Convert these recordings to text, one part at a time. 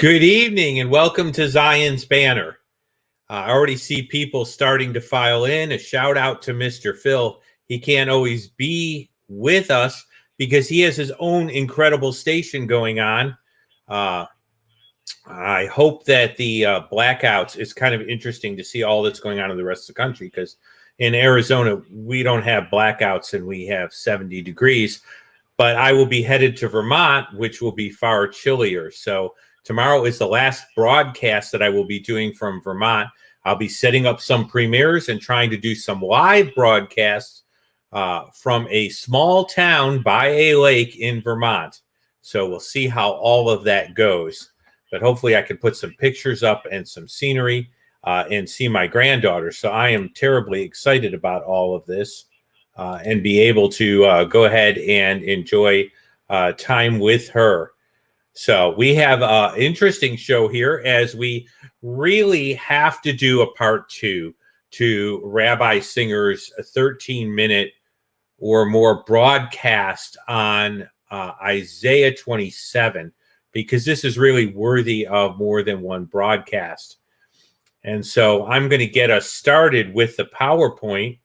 Good evening and welcome to Zion's Banner. I already see people starting to file in. A shout out to Mr. Phil. He can't always be with us because he has his own incredible station going on. I hope that the blackouts is kind of interesting to see all that's going on in the rest of the country, because in Arizona, we don't have blackouts and we have 70 degrees. But I will be headed to Vermont, which will be far chillier. So tomorrow is the last broadcast that I will be doing from Vermont. I'll be setting up some premieres and trying to do some live broadcasts from a small town by a lake in Vermont. So we'll see how all of that goes. But hopefully I can put some pictures up and some scenery and see my granddaughter. So I am terribly excited about all of this and be able to go ahead and enjoy time with her. So we have an interesting show here, as we really have to do a part 2 to Rabbi Singer's 13-minute or more broadcast on Isaiah 27, because this is really worthy of more than one broadcast. And so I'm going to get us started with the PowerPoint,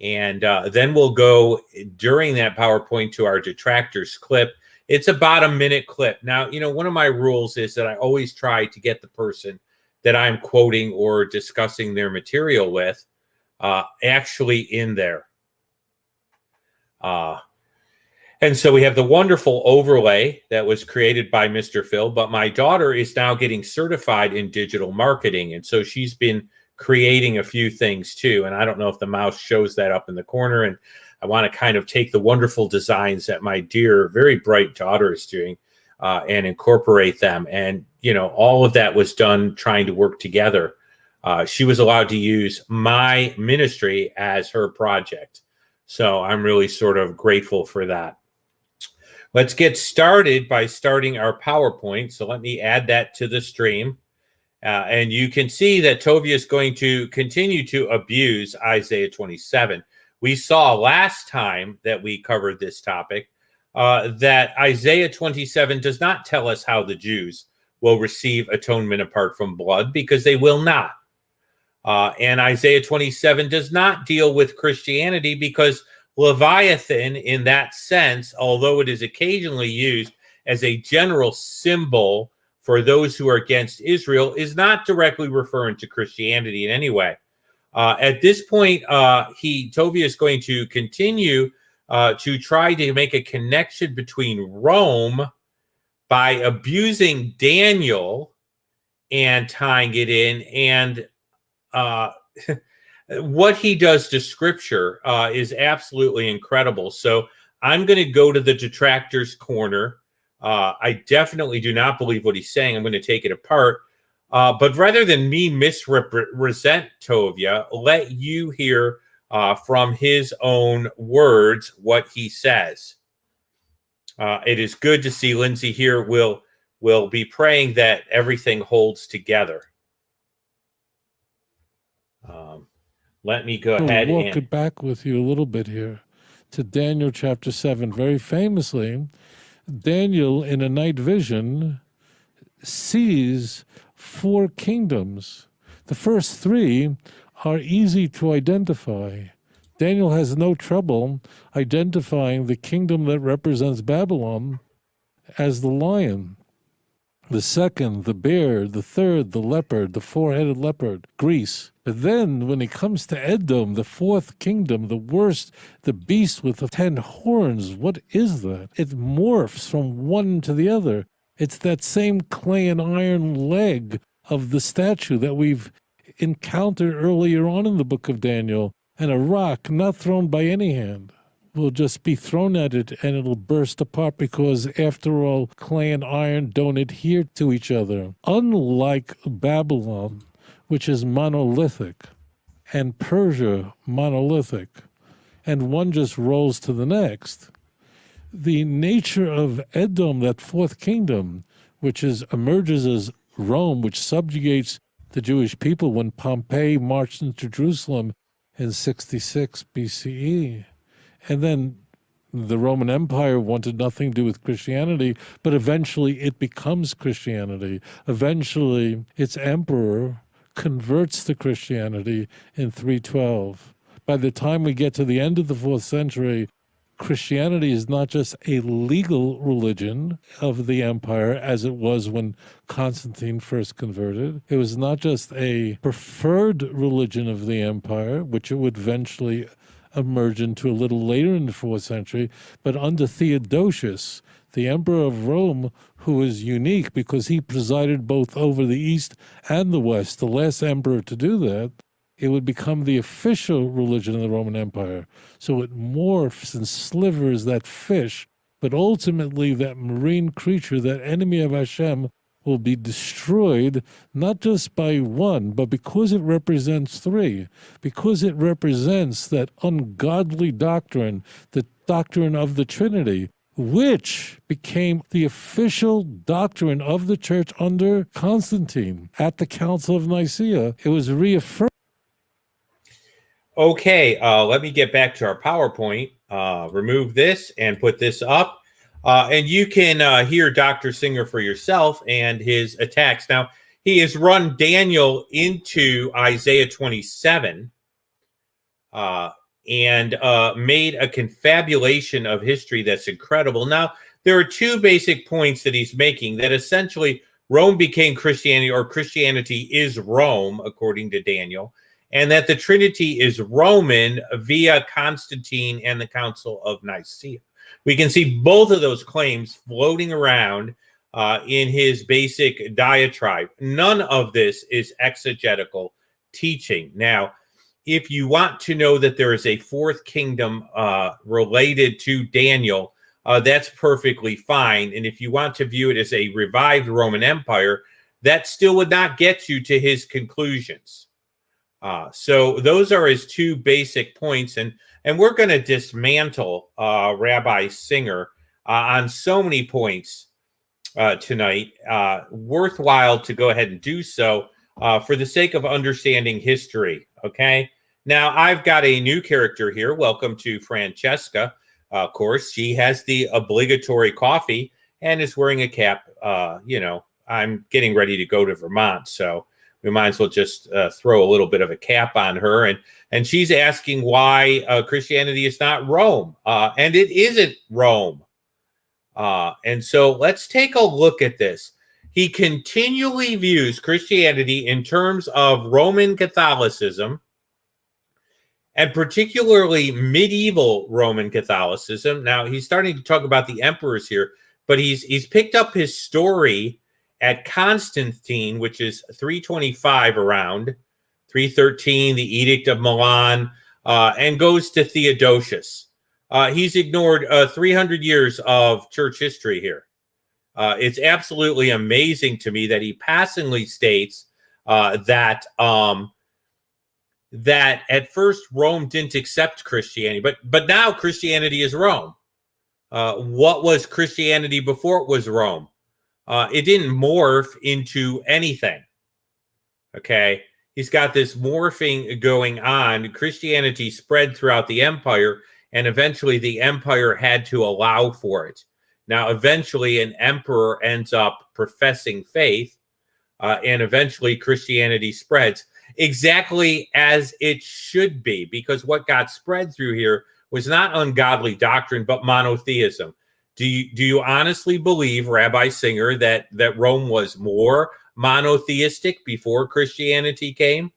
and then we'll go during that PowerPoint to our detractors clip. It's about a minute clip. Now, you know, one of my rules is that I always try to get the person that I'm quoting or discussing their material with actually in there. And so we have the wonderful overlay that was created by Mr. Phil, but my daughter is now getting certified in digital marketing. And so she's been creating a few things too. And I don't know if the mouse shows that up in the corner. And I want to kind of take the wonderful designs that my dear, very bright daughter is doing and incorporate them. And, you know, all of that was done trying to work together. She was allowed to use my ministry as her project. So I'm really sort of grateful for that. Let's get started by starting our PowerPoint. So let me add that to the stream. And you can see that Tovia is going to continue to abuse Isaiah 27. We saw last time that we covered this topic that Isaiah 27 does not tell us how the Jews will receive atonement apart from blood, because they will not. And Isaiah 27 does not deal with Christianity, because Leviathan, in that sense, although it is occasionally used as a general symbol for those who are against Israel, is not directly referring to Christianity in any way. At this point, Tovia is going to continue to try to make a connection between Rome by abusing Daniel and tying it in, and what he does to Scripture is absolutely incredible. So I'm going to go to the detractors corner. I definitely do not believe what he's saying. I'm going to take it apart. But rather than me misrepresent Tovia, let you hear from his own words what he says. It is good to see Lindsay here. We'll be praying that everything holds together. Let me go ahead and walk it back with you a little bit here to Daniel chapter 7. Very famously, Daniel in a night vision sees 4 kingdoms. The first 3 are easy to identify. Daniel has no trouble identifying the kingdom that represents Babylon as the lion. The second, the bear. The third, the leopard, the 4-headed leopard, Greece. But then when it comes to Edom, the 4th kingdom, the worst, the beast with the 10 horns, what is that? It morphs from one to the other. It's that same clay and iron leg of the statue that we've encountered earlier on in the book of Daniel, and a rock not thrown by any hand will just be thrown at it and it'll burst apart, because after all, clay and iron don't adhere to each other. Unlike Babylon, which is monolithic, and Persia monolithic, and one just rolls to the next, the nature of Edom, that 4th kingdom, which emerges as Rome, which subjugates the Jewish people when Pompey marched into Jerusalem in 66 BCE, and then The Roman Empire wanted nothing to do with Christianity, but eventually it becomes Christianity. Eventually, its emperor converts to Christianity in 312. By the time we get to the end of the 4th century, Christianity is not just a legal religion of the empire as it was when Constantine first converted. It was not just a preferred religion of the empire, which it would eventually emerge into a little later in the 4th century, but under Theodosius, the emperor of Rome, who is unique because he presided both over the East and the West, the last emperor to do that, it would become the official religion of the Roman Empire. So it morphs and slivers that fish, but ultimately that marine creature, that enemy of Hashem, will be destroyed not just by one, but because it represents three, because it represents that ungodly doctrine, the doctrine of the Trinity, which became the official doctrine of the church under Constantine at the Council of Nicaea. It was reaffirmed. Okay, let me get back to our PowerPoint, remove this and put this up. And you can hear Dr. Singer for yourself and his attacks. Now, he has run Daniel into Isaiah 27 and made a confabulation of history that's incredible. Now, there are two basic points that he's making, that essentially Rome became Christianity, or Christianity is Rome, according to Daniel, and that the Trinity is Roman via Constantine and the Council of Nicaea. We can see both of those claims floating around in his basic diatribe. None of this is exegetical teaching. Now, if you want to know that there is a fourth kingdom related to Daniel, that's perfectly fine. And if you want to view it as a revived Roman Empire, that still would not get you to his conclusions. So those are his two basic points, and we're going to dismantle Rabbi Singer on so many points tonight. Worthwhile to go ahead and do so for the sake of understanding history. Okay. Now I've got a new character here. Welcome to Francesca. Of course, she has the obligatory coffee and is wearing a cap. I'm getting ready to go to Vermont, so we might as well just throw a little bit of a cap on her. And she's asking why Christianity is not Rome. And it isn't Rome. And so let's take a look at this. He continually views Christianity in terms of Roman Catholicism, and particularly medieval Roman Catholicism. Now, he's starting to talk about the emperors here, but he's picked up his story at Constantine, which is 325 around, 313, the Edict of Milan, and goes to Theodosius. He's ignored 300 years of church history here. It's absolutely amazing to me that he passingly states that at first Rome didn't accept Christianity, but now Christianity is Rome. What was Christianity before it was Rome? It didn't morph into anything. Okay. He's got this morphing going on. Christianity spread throughout the empire, and eventually the empire had to allow for it. Now, eventually an emperor ends up professing faith, and eventually Christianity spreads exactly as it should be, because what got spread through here was not ungodly doctrine, but monotheism. Do you honestly believe, Rabbi Singer, that Rome was more monotheistic before Christianity came?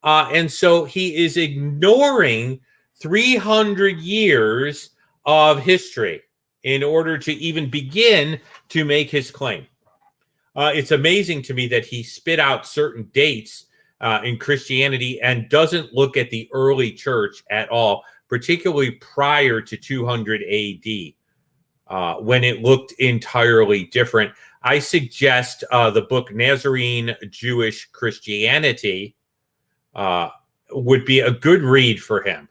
And so he is ignoring 300 years of history in order to even begin to make his claim. It's amazing to me that he spit out certain dates in Christianity and doesn't look at the early church at all, particularly prior to 200 AD. When it looked entirely different. I suggest the book Nazarene Jewish Christianity would be a good read for him.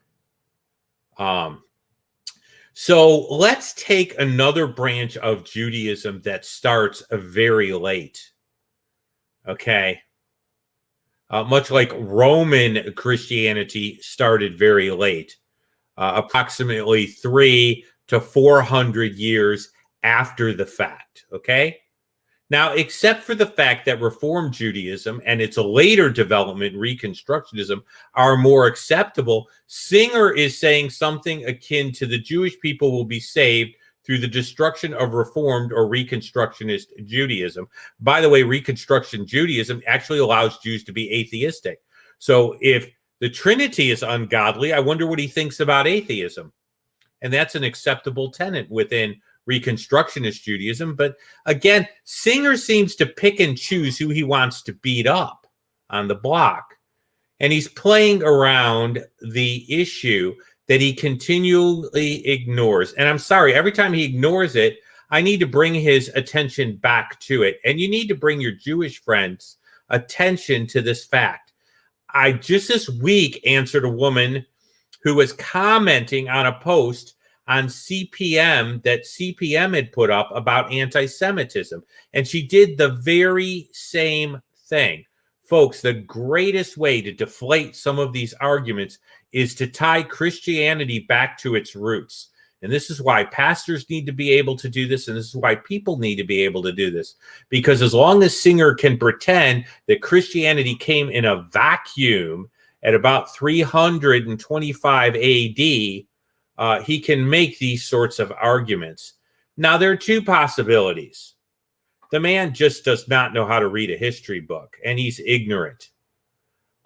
So let's take another branch of Judaism that starts very late. Okay. Much like Roman Christianity started very late. approximately 300 to 400 years after the fact. Okay. Now, except for the fact that Reform Judaism and its later development, Reconstructionism, are more acceptable, Singer is saying something akin to the Jewish people will be saved through the destruction of Reformed or Reconstructionist Judaism. By the way, Reconstruction Judaism actually allows Jews to be atheistic. So if the Trinity is ungodly, I wonder what he thinks about atheism. And that's an acceptable tenet within Reconstructionist Judaism. But again, Singer seems to pick and choose who he wants to beat up on the block. And he's playing around the issue that he continually ignores. And I'm sorry, every time he ignores it, I need to bring his attention back to it. And you need to bring your Jewish friends' attention to this fact. I just this week answered a woman who was commenting on a post on CPM that CPM had put up about anti-Semitism. And she did the very same thing. Folks, the greatest way to deflate some of these arguments is to tie Christianity back to its roots. And this is why pastors need to be able to do this. And this is why people need to be able to do this. Because as long as Singer can pretend that Christianity came in a vacuum at about 325 AD, he can make these sorts of arguments. Now, there are two possibilities. The man just does not know how to read a history book, and he's ignorant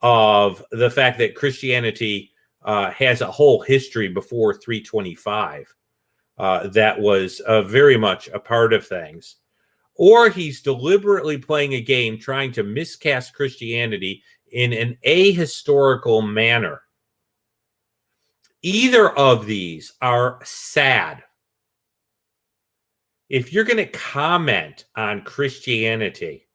of the fact that Christianity has a whole history before 325 that was very much a part of things. Or he's deliberately playing a game trying to miscast Christianity in an ahistorical manner. Either of these are sad. If you're going to comment on Christianity,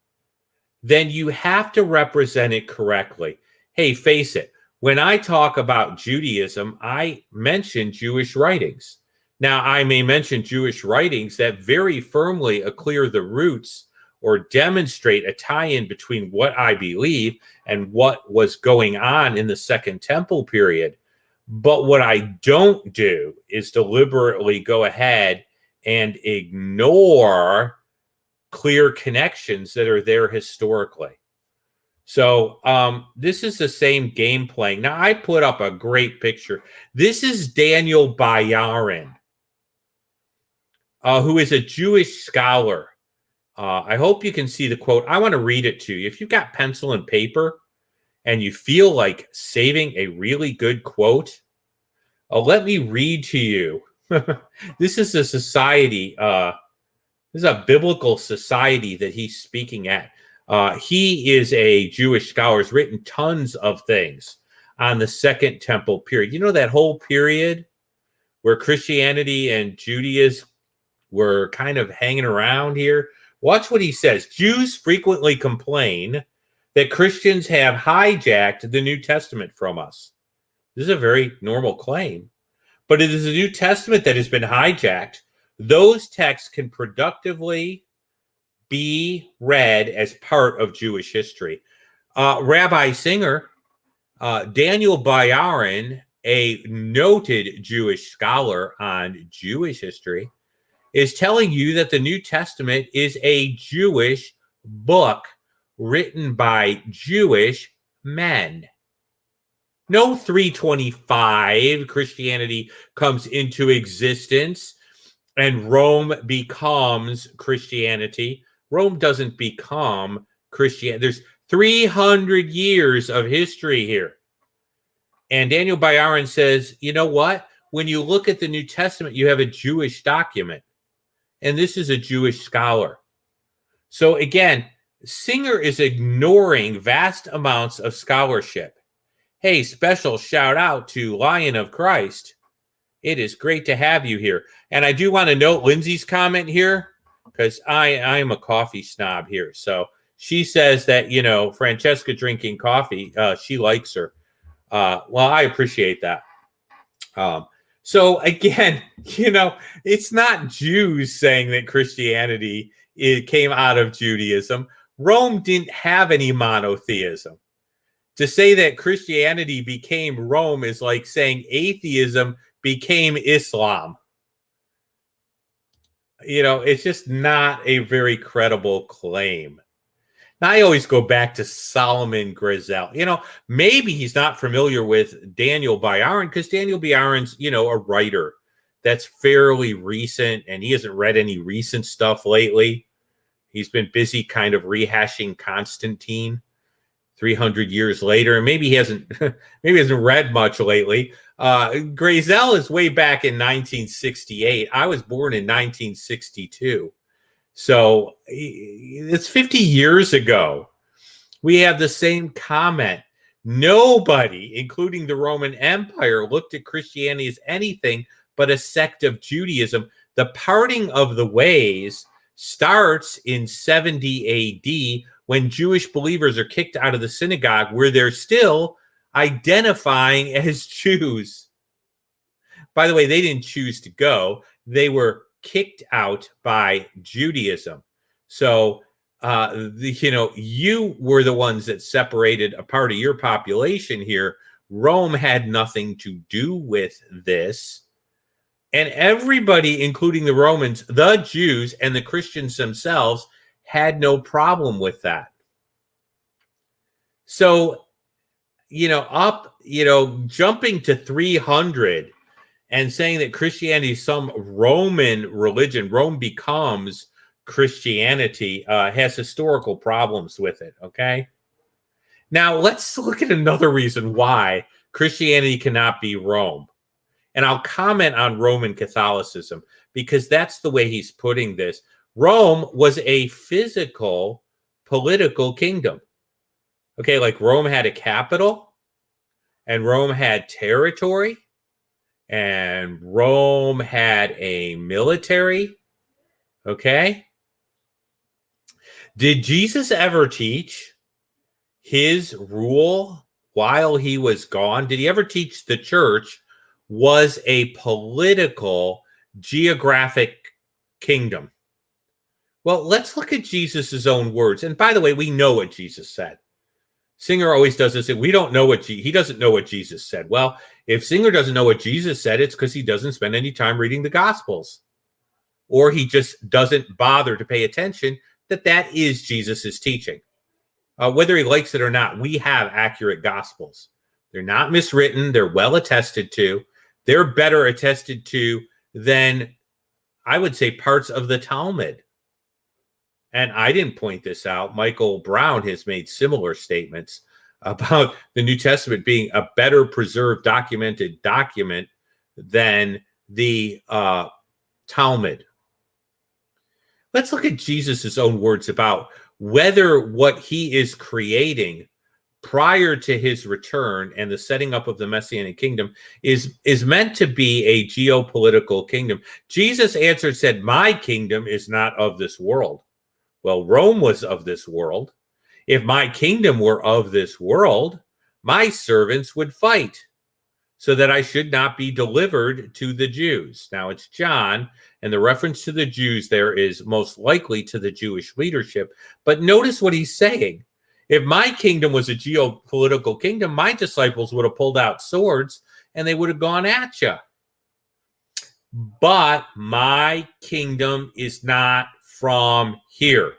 then you have to represent it correctly. Hey, face it, when I talk about Judaism, I mention Jewish writings. Now, I may mention Jewish writings that very firmly clear the roots or demonstrate a tie-in between what I believe and what was going on in the Second Temple period. But what I don't do is deliberately go ahead and ignore clear connections that are there historically. So this is the same game playing. Now, I put up a great picture. This is Daniel Bayarin, who is a Jewish scholar. I hope you can see the quote. I want to read it to you. If you've got pencil and paper and you feel like saving a really good quote, let me read to you. This is a society, this is a biblical society that he's speaking at. He is a Jewish scholar, has written tons of things on the Second Temple period. You know, that whole period where Christianity and Judaism were kind of hanging around here? Watch what he says. Jews frequently complain that Christians have hijacked the New Testament from us. This is a very normal claim. But it is the New Testament that has been hijacked. Those texts can productively be read as part of Jewish history. Rabbi Singer, Daniel Bayarin, a noted Jewish scholar on Jewish history, is telling you that the New Testament is a Jewish book written by Jewish men. No 325 Christianity comes into existence and Rome becomes Christianity. Rome doesn't become Christianity. There's 300 years of history here. And Daniel Bayarin says, you know what? When you look at the New Testament, you have a Jewish document. And this is a Jewish scholar. So again, Singer is ignoring vast amounts of scholarship. Hey, special shout out to Lion of Christ. It is great to have you here. And I do want to note Lindsay's comment here, because I am a coffee snob here. So she says that, you know, Francesca drinking coffee, she likes her. Well, I appreciate that. So again, you know, it's not Jews saying that Christianity came out of Judaism. Rome didn't have any monotheism. To say that Christianity became Rome is like saying atheism became Islam. It's just not a very credible claim. Now, I always go back to Solomon Grizel. Maybe he's not familiar with Daniel Byron because Daniel Byron's, a writer that's fairly recent, and he hasn't read any recent stuff lately. He's been busy kind of rehashing Constantine 300 years later, and maybe he hasn't read much lately. Grizel is way back in 1968. I was born in 1962. So it's 50 years ago. We have the same comment. Nobody, including the Roman Empire, looked at Christianity as anything but a sect of Judaism. The parting of the ways starts in 70 AD when Jewish believers are kicked out of the synagogue where they're still identifying as Jews. By the way, they didn't choose to go. They were kicked out by Judaism. So, you were the ones that separated a part of your population here. Rome had nothing to do with this. And everybody, including the Romans, the Jews, and the Christians themselves, had no problem with that. So, jumping to 300 and saying that Christianity is some Roman religion, Rome becomes Christianity, has historical problems with it, okay? Now, let's look at another reason why Christianity cannot be Rome. And I'll comment on Roman Catholicism because that's the way he's putting this. Rome was a physical, political kingdom. Okay, like Rome had a capital, and Rome had territory, and Rome had a military. Okay? Did Jesus ever teach his rule while he was gone? Did he ever teach the church was a political, geographic kingdom? Well, let's look at Jesus' own words. And by the way, we know what Jesus said. Singer always does this. We don't know he doesn't know what Jesus said. Well, if Singer doesn't know what Jesus said, it's because he doesn't spend any time reading the Gospels. Or he just doesn't bother to pay attention that is Jesus' teaching. Whether he likes it or not, we have accurate Gospels. They're not miswritten. They're well attested to. They're better attested to than, I would say, parts of the Talmud. And I didn't point this out. Michael Brown has made similar statements about the New Testament being a better preserved, documented document than the Talmud. Let's look at Jesus' own words about whether what he is creating prior to his return and the setting up of the Messianic kingdom is meant to be a geopolitical kingdom. Jesus answered, said, "My kingdom is not of this world." Well, Rome was of this world. If my kingdom were of this world, my servants would fight so that I should not be delivered to the Jews. Now it's John, and the reference to the Jews there is most likely to the Jewish leadership. But notice what he's saying. If my kingdom was a geopolitical kingdom, my disciples would have pulled out swords and they would have gone at you. But my kingdom is not from here.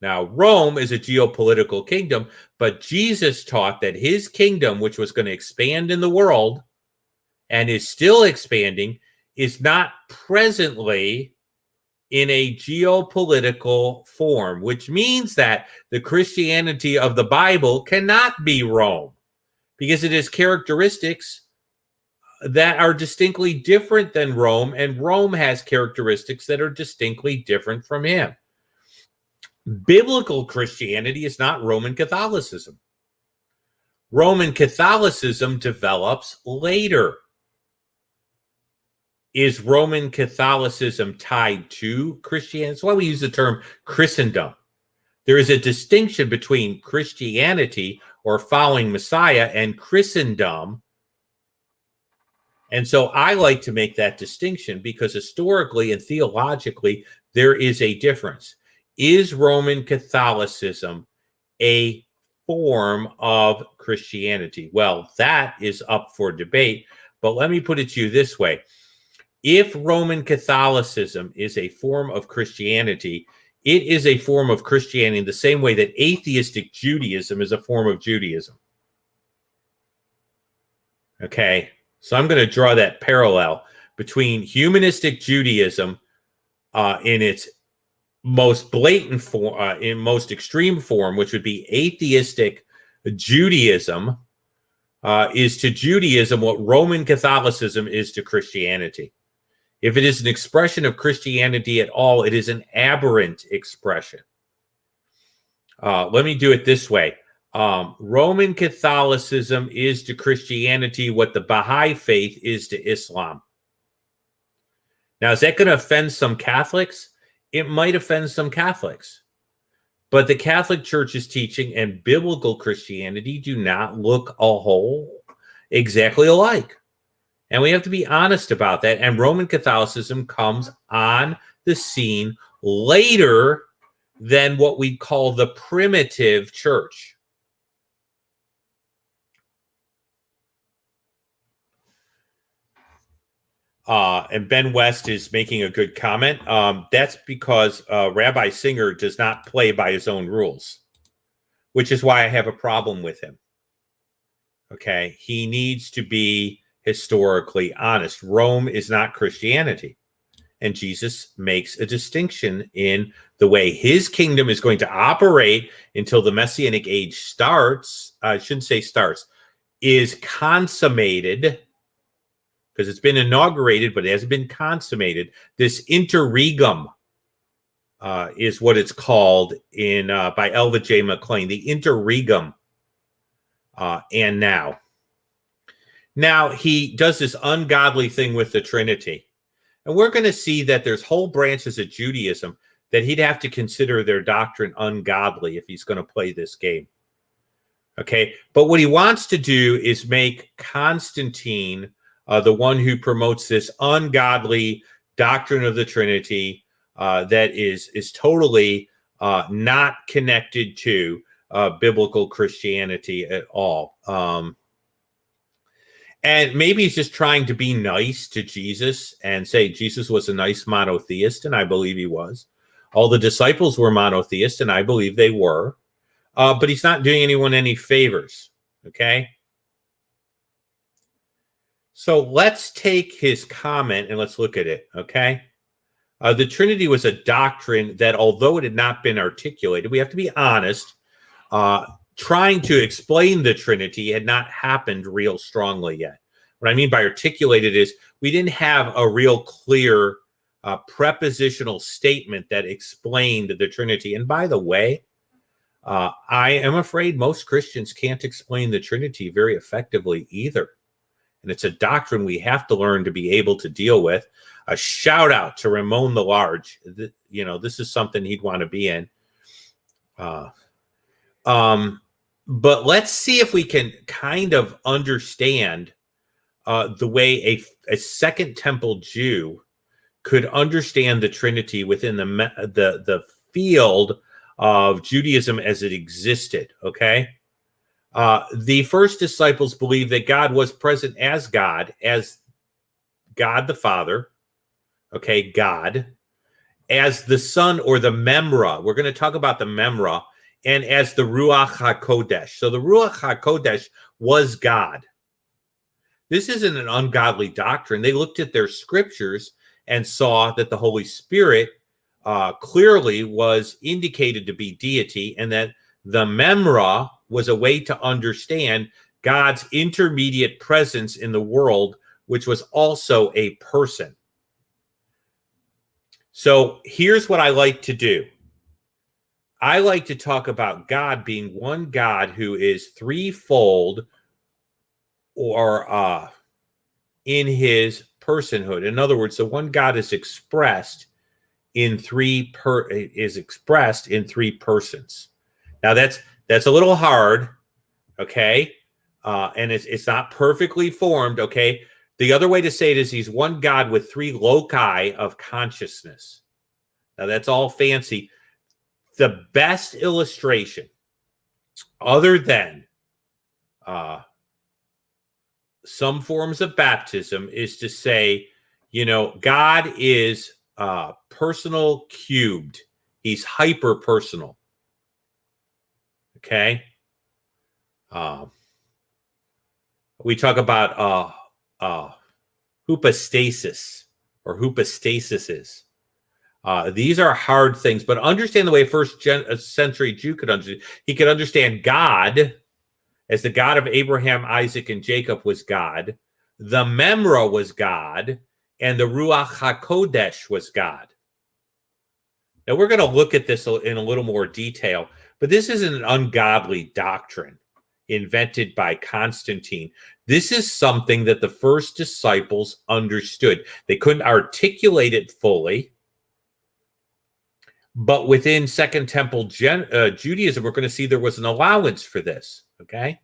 Now, Rome is a geopolitical kingdom, but Jesus taught that his kingdom, which was going to expand in the world and is still expanding, is not presently in a geopolitical form, which means that the Christianity of the Bible cannot be Rome because it has characteristics that are distinctly different than Rome, and Rome has characteristics that are distinctly different from him. Biblical Christianity is not Roman Catholicism. Roman Catholicism develops later. Is Roman Catholicism tied to Christianity? That's why we use the term Christendom. There is a distinction between Christianity or following Messiah and Christendom. And so I like to make that distinction because historically and theologically, there is a difference. Is Roman Catholicism a form of Christianity? Well, that is up for debate, but let me put it to you this way. If Roman Catholicism is a form of Christianity, it is a form of Christianity in the same way that atheistic Judaism is a form of Judaism. Okay, so I'm going to draw that parallel between humanistic Judaism in its most blatant form, in most extreme form, which would be atheistic Judaism, is to Judaism what Roman Catholicism is to Christianity. If it is an expression of Christianity at all, it is an aberrant expression. Let me do it this way. Roman Catholicism is to Christianity what the Baha'i faith is to Islam. Now, is that going to offend some Catholics? It might offend some Catholics. But the Catholic Church's teaching and biblical Christianity do not look a whole exactly alike. And we have to be honest about that. And Roman Catholicism comes on the scene later than what we call the primitive church. And Ben West is making a good comment. That's because Rabbi Singer does not play by his own rules, which is why I have a problem with him. Okay, he needs to be historically honest. Rome is not Christianity. And Jesus makes a distinction in the way his kingdom is going to operate until the Messianic age starts. I shouldn't say starts, is consummated, because it's been inaugurated, but it hasn't been consummated. This interregum is what it's called in by Elva J. McClain, the interregum. And now he does this ungodly thing with the Trinity. And we're going to see that there's whole branches of Judaism that he'd have to consider their doctrine ungodly if he's going to play this game. Okay, but what he wants to do is make Constantine the one who promotes this ungodly doctrine of the Trinity that is totally not connected to biblical Christianity at all. And maybe he's just trying to be nice to Jesus and say Jesus was a nice monotheist, and I believe he was. All the disciples were monotheists, and I believe they were. But he's not doing anyone any favors, okay? So let's take his comment and let's look at it, okay? The Trinity was a doctrine that, although it had not been articulated, we have to be honest, trying to explain the Trinity had not happened real strongly yet. What I mean by articulated is we didn't have a real clear prepositional statement that explained the Trinity. And by the way, I am afraid most Christians can't explain the Trinity very effectively either. And it's a doctrine we have to learn to be able to deal with. A shout out to Ramon the Large. You know, this is something he'd want to be in. But let's see if we can kind of understand the way a Second Temple Jew could understand the Trinity within the field of Judaism as it existed, okay? The first disciples believed that God was present as God the Father, okay, God, as the Son or the Memra. We're going to talk about the Memra, and as the Ruach HaKodesh. So the Ruach HaKodesh was God. This isn't an ungodly doctrine. They looked at their scriptures and saw that the Holy Spirit clearly was indicated to be deity, and that the Memra was a way to understand God's intermediate presence in the world, which was also a person. So here's what I like to do. I like to talk about God being one God who is threefold, or in his personhood. In other words, the one God is expressed in three persons. Now that's a little hard, okay? And it's not perfectly formed, okay? The other way to say it is he's one God with three loci of consciousness. Now that's all fancy. The best illustration other than some forms of baptism, is to say, God is personal cubed. He's hyper personal. Okay. We talk about hypostasis or hypostasises. These are hard things, but understand the way first century Jew could understand. He could understand God as the God of Abraham, Isaac, and Jacob was God. The Memra was God, and the Ruach HaKodesh was God. Now, we're going to look at this in a little more detail, but this isn't an ungodly doctrine invented by Constantine. This is something that the first disciples understood. They couldn't articulate it fully, but within Second Temple Judaism, we're going to see there was an allowance for this, okay?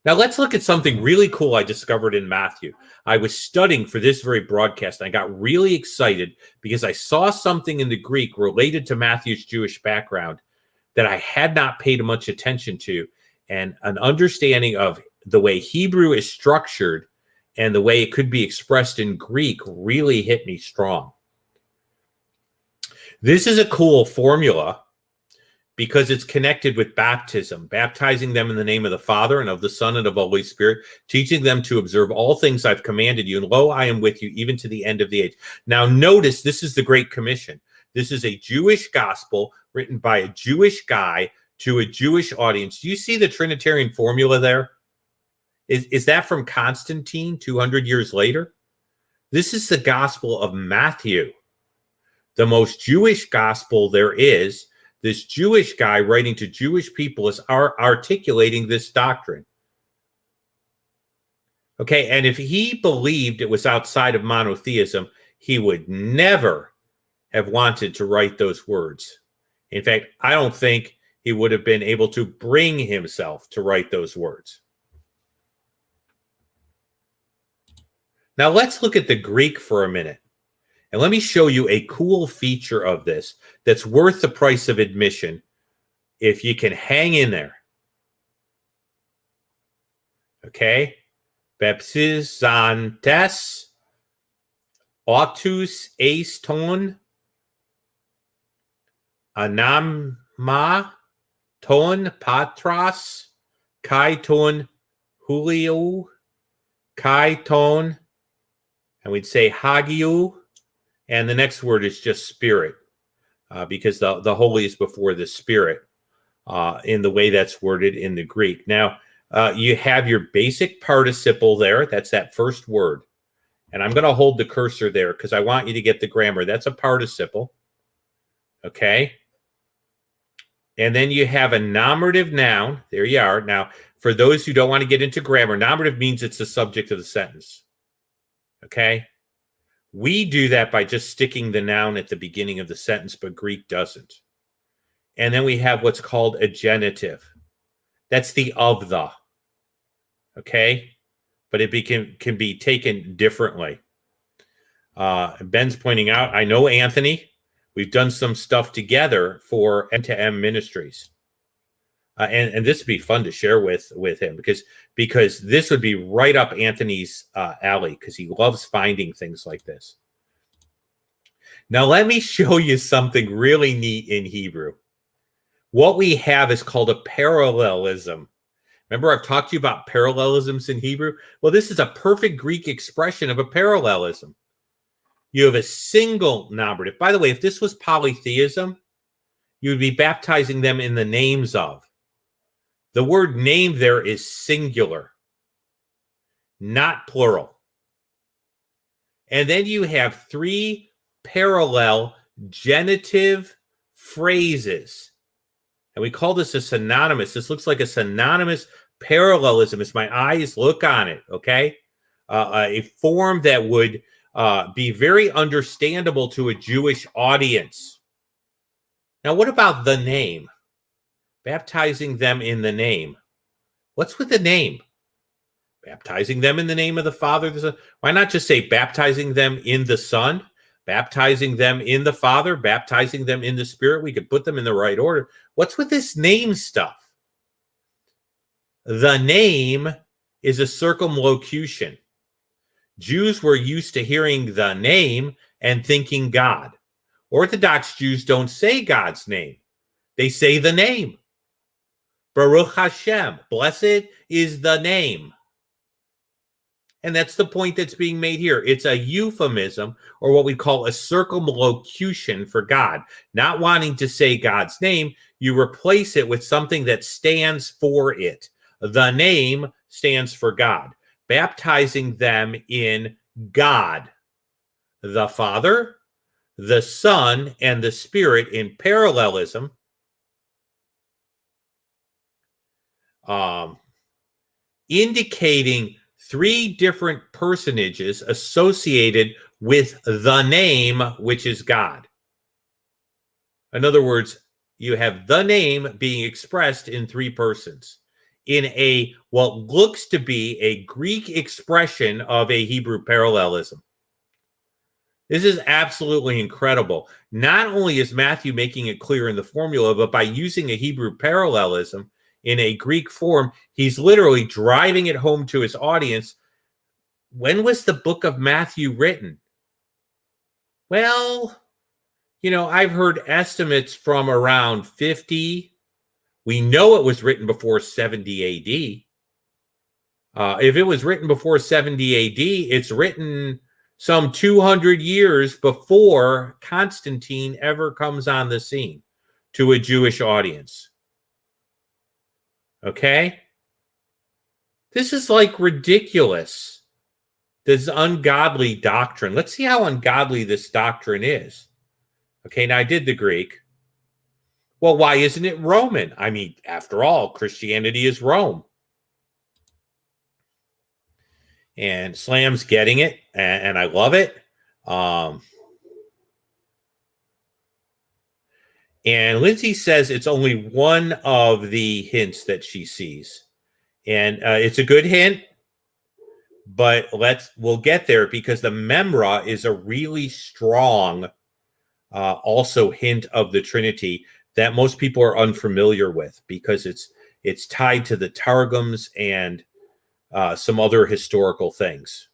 Now, let's look at something really cool I discovered in Matthew. I was studying for this very broadcast, and I got really excited because I saw something in the Greek related to Matthew's Jewish background that I had not paid much attention to, and an understanding of the way Hebrew is structured and the way it could be expressed in Greek really hit me strong. This is a cool formula because it's connected with baptism, baptizing them in the name of the Father and of the Son and of the Holy Spirit, teaching them to observe all things I've commanded you. And lo, I am with you even to the end of the age. Now, notice this is the Great Commission. This is a Jewish gospel written by a Jewish guy to a Jewish audience. Do you see the Trinitarian formula there? Is that from Constantine 200 years later? This is the gospel of Matthew, the most Jewish gospel there is. This Jewish guy writing to Jewish people is articulating this doctrine. Okay, and if he believed it was outside of monotheism, he would never have wanted to write those words. In fact, I don't think he would have been able to bring himself to write those words. Now let's look at the Greek for a minute. And let me show you a cool feature of this that's worth the price of admission if you can hang in there. Okay? Baptizantes autus eiston anama ton patras kai ton Julio kai ton, and we'd say hagiu. And the next word is just spirit, because the holy is before the spirit in the way that's worded in the Greek. Now, you have your basic participle there. That's that first word. And I'm going to hold the cursor there because I want you to get the grammar. That's a participle. Okay. And then you have a nominative noun. There you are. Now, for those who don't want to get into grammar, nominative means it's the subject of the sentence. Okay. We do that by just sticking the noun at the beginning of the sentence, but Greek doesn't. And then we have what's called a genitive. That's the of the. Okay? But it can be taken differently. Ben's pointing out, I know Anthony. We've done some stuff together for M2M Ministries. And this would be fun to share with him because this would be right up Anthony's alley because he loves finding things like this. Now, let me show you something really neat in Hebrew. What we have is called a parallelism. Remember, I've talked to you about parallelisms in Hebrew? Well, this is a perfect Greek expression of a parallelism. You have a single nominative. By the way, if this was polytheism, you would be baptizing them in the names of. The word name there is singular, not plural. And then you have three parallel genitive phrases. And we call this a synonymous. This looks like a synonymous parallelism as my eyes look on it, okay? A form that would be very understandable to a Jewish audience. Now, what about the name? Baptizing them in the name. What's with the name? Baptizing them in the name of the Father, the Son. Why not just say baptizing them in the Son, baptizing them in the Father, baptizing them in the Spirit? We could put them in the right order. What's with this name stuff? The name is a circumlocution. Jews were used to hearing the name and thinking God. Orthodox Jews don't say God's name. They say the name. Baruch Hashem. Blessed is the name. And that's the point that's being made here. It's a euphemism, or what we call a circumlocution for God. Not wanting to say God's name, you replace it with something that stands for it. The name stands for God. Baptizing them in God, the Father, the Son, and the Spirit in parallelism. Indicating three different personages associated with the name, which is God. In other words, you have the name being expressed in three persons in a what looks to be a Greek expression of a Hebrew parallelism. This is absolutely incredible. Not only is Matthew making it clear in the formula, but by using a Hebrew parallelism in a Greek form, he's literally driving it home to his audience. When was the book of Matthew written? Well, I've heard estimates from around 50. We know it was written before 70 AD. If it was written before 70 AD, it's written some 200 years before Constantine ever comes on the scene to a Jewish audience. Okay? This is like ridiculous. This ungodly doctrine. Let's see how ungodly this doctrine is. Okay, now I did the Greek. Well, why isn't it Roman? I mean, after all, Christianity is Rome. And Slam's getting it, and I love it. And Lindsay says it's only one of the hints that she sees. And it's a good hint, but we'll get there because the memra is a really strong also hint of the Trinity that most people are unfamiliar with because it's tied to the Targums and some other historical things.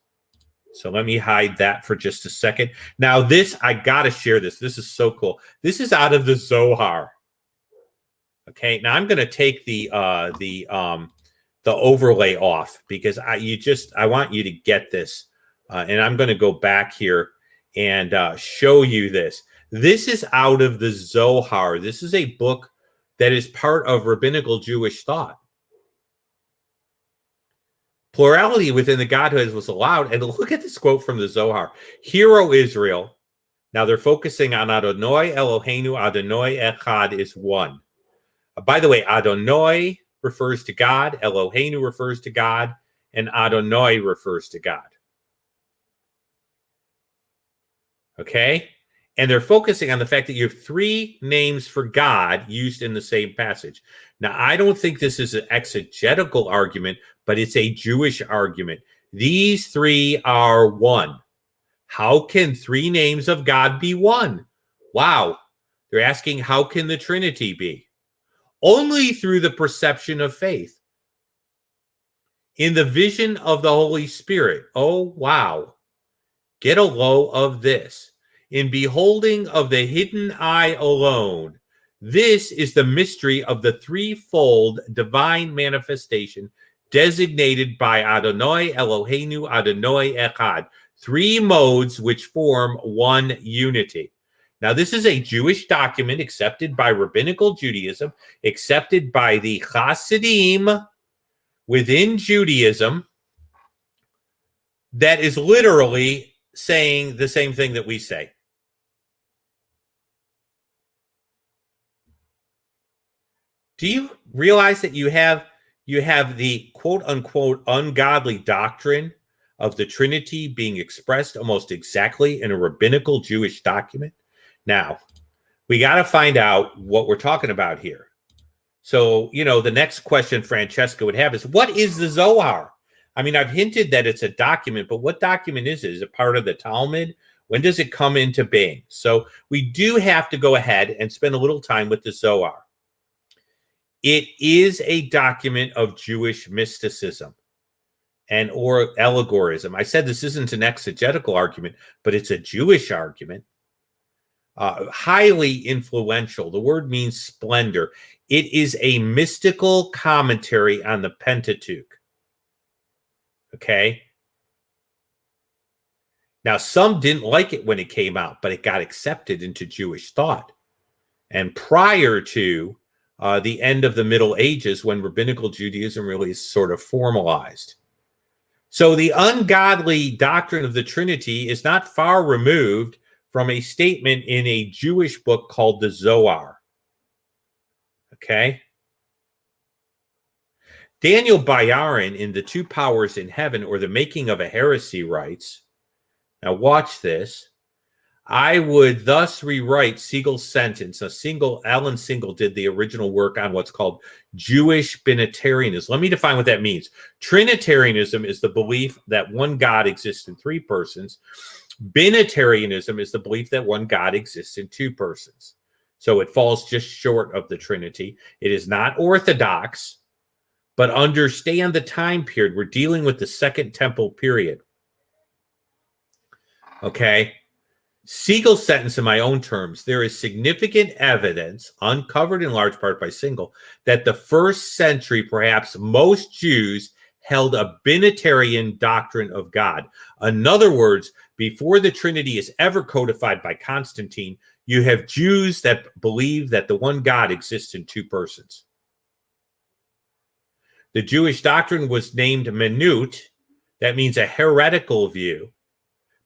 So let me hide that for just a second. Now this, I got to share this. This is so cool. This is out of the Zohar. Okay, now I'm going to take the overlay off because I want you to get this. And I'm going to go back here and show you this. This is out of the Zohar. This is a book that is part of rabbinical Jewish thought. Plurality within the Godhead was allowed. And look at this quote from the Zohar. Hear, O Israel. Now they're focusing on Adonai Eloheinu, Adonai Echad is one. By the way, Adonai refers to God, Eloheinu refers to God, and Adonai refers to God. Okay? And they're focusing on the fact that you have three names for God used in the same passage. Now, I don't think this is an exegetical argument, but it's a Jewish argument. These three are one. How can three names of God be one? Wow. They're asking, how can the Trinity be? Only through the perception of faith. In the vision of the Holy Spirit. Oh, wow. Get a low of this. In beholding of the hidden eye alone, this is the mystery of the threefold divine manifestation designated by Adonai Eloheinu Adonai Echad. Three modes which form one unity. Now, this is a Jewish document accepted by rabbinical Judaism, accepted by the Hasidim within Judaism, that is literally saying the same thing that we say. Do you realize that you have the quote-unquote ungodly doctrine of the Trinity being expressed almost exactly in a rabbinical Jewish document? Now, we got to find out what we're talking about here. So, the next question Francesca would have is, what is the Zohar? I mean, I've hinted that it's a document, but what document is it? Is it part of the Talmud? When does it come into being? So we do have to go ahead and spend a little time with the Zohar. It is a document of Jewish mysticism and or allegorism. I said this isn't an exegetical argument, but it's a Jewish argument. Highly influential. The word means splendor. It is a mystical commentary on the Pentateuch. Okay? Now, some didn't like it when it came out, but it got accepted into Jewish thought. And prior to the end of the Middle Ages, when rabbinical Judaism really sort of formalized. So the ungodly doctrine of the Trinity is not far removed from a statement in a Jewish book called the Zohar. Okay? Daniel Bayarin in The Two Powers in Heaven, or The Making of a Heresy, writes, now watch this, I would thus rewrite Siegel's sentence. Alan Siegel did the original work on what's called Jewish Binitarianism. Let me define what that means. Trinitarianism is the belief that one God exists in three persons. Binitarianism is the belief that one God exists in two persons. So it falls just short of the Trinity. It is not orthodox, but understand the time period. We're dealing with the Second Temple period. Okay? Siegel's sentence in my own terms, there is significant evidence, uncovered in large part by Siegel, that the first century, perhaps most Jews, held a binitarian doctrine of God. In other words, before the Trinity is ever codified by Constantine, you have Jews that believe that the one God exists in two persons. The Jewish doctrine was named Minut, that means a heretical view,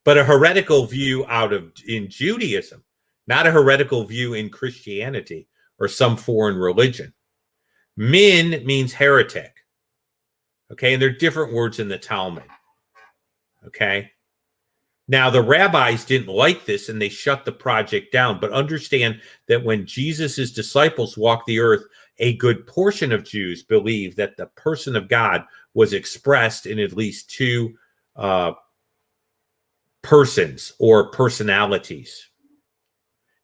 but a heretical view in Judaism, not a heretical view in Christianity or some foreign religion. Min means heretic. Okay, and there are different words in the Talmud. Okay. Now, the rabbis didn't like this and they shut the project down. But understand that when Jesus' disciples walked the earth, a good portion of Jews believed that the person of God was expressed in at least two persons or personalities.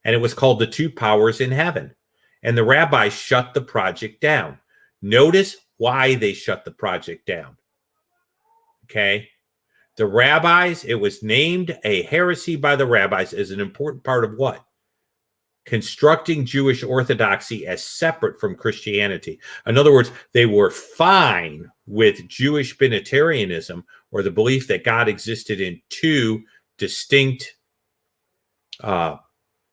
And it was called the Two Powers in Heaven. And the rabbis shut the project down. Notice why they shut the project down. Okay. The rabbis, it was named a heresy by the rabbis as an important part of what? Constructing Jewish orthodoxy as separate from Christianity. In other words, they were fine with Jewish binitarianism, or the belief that God existed in two distinct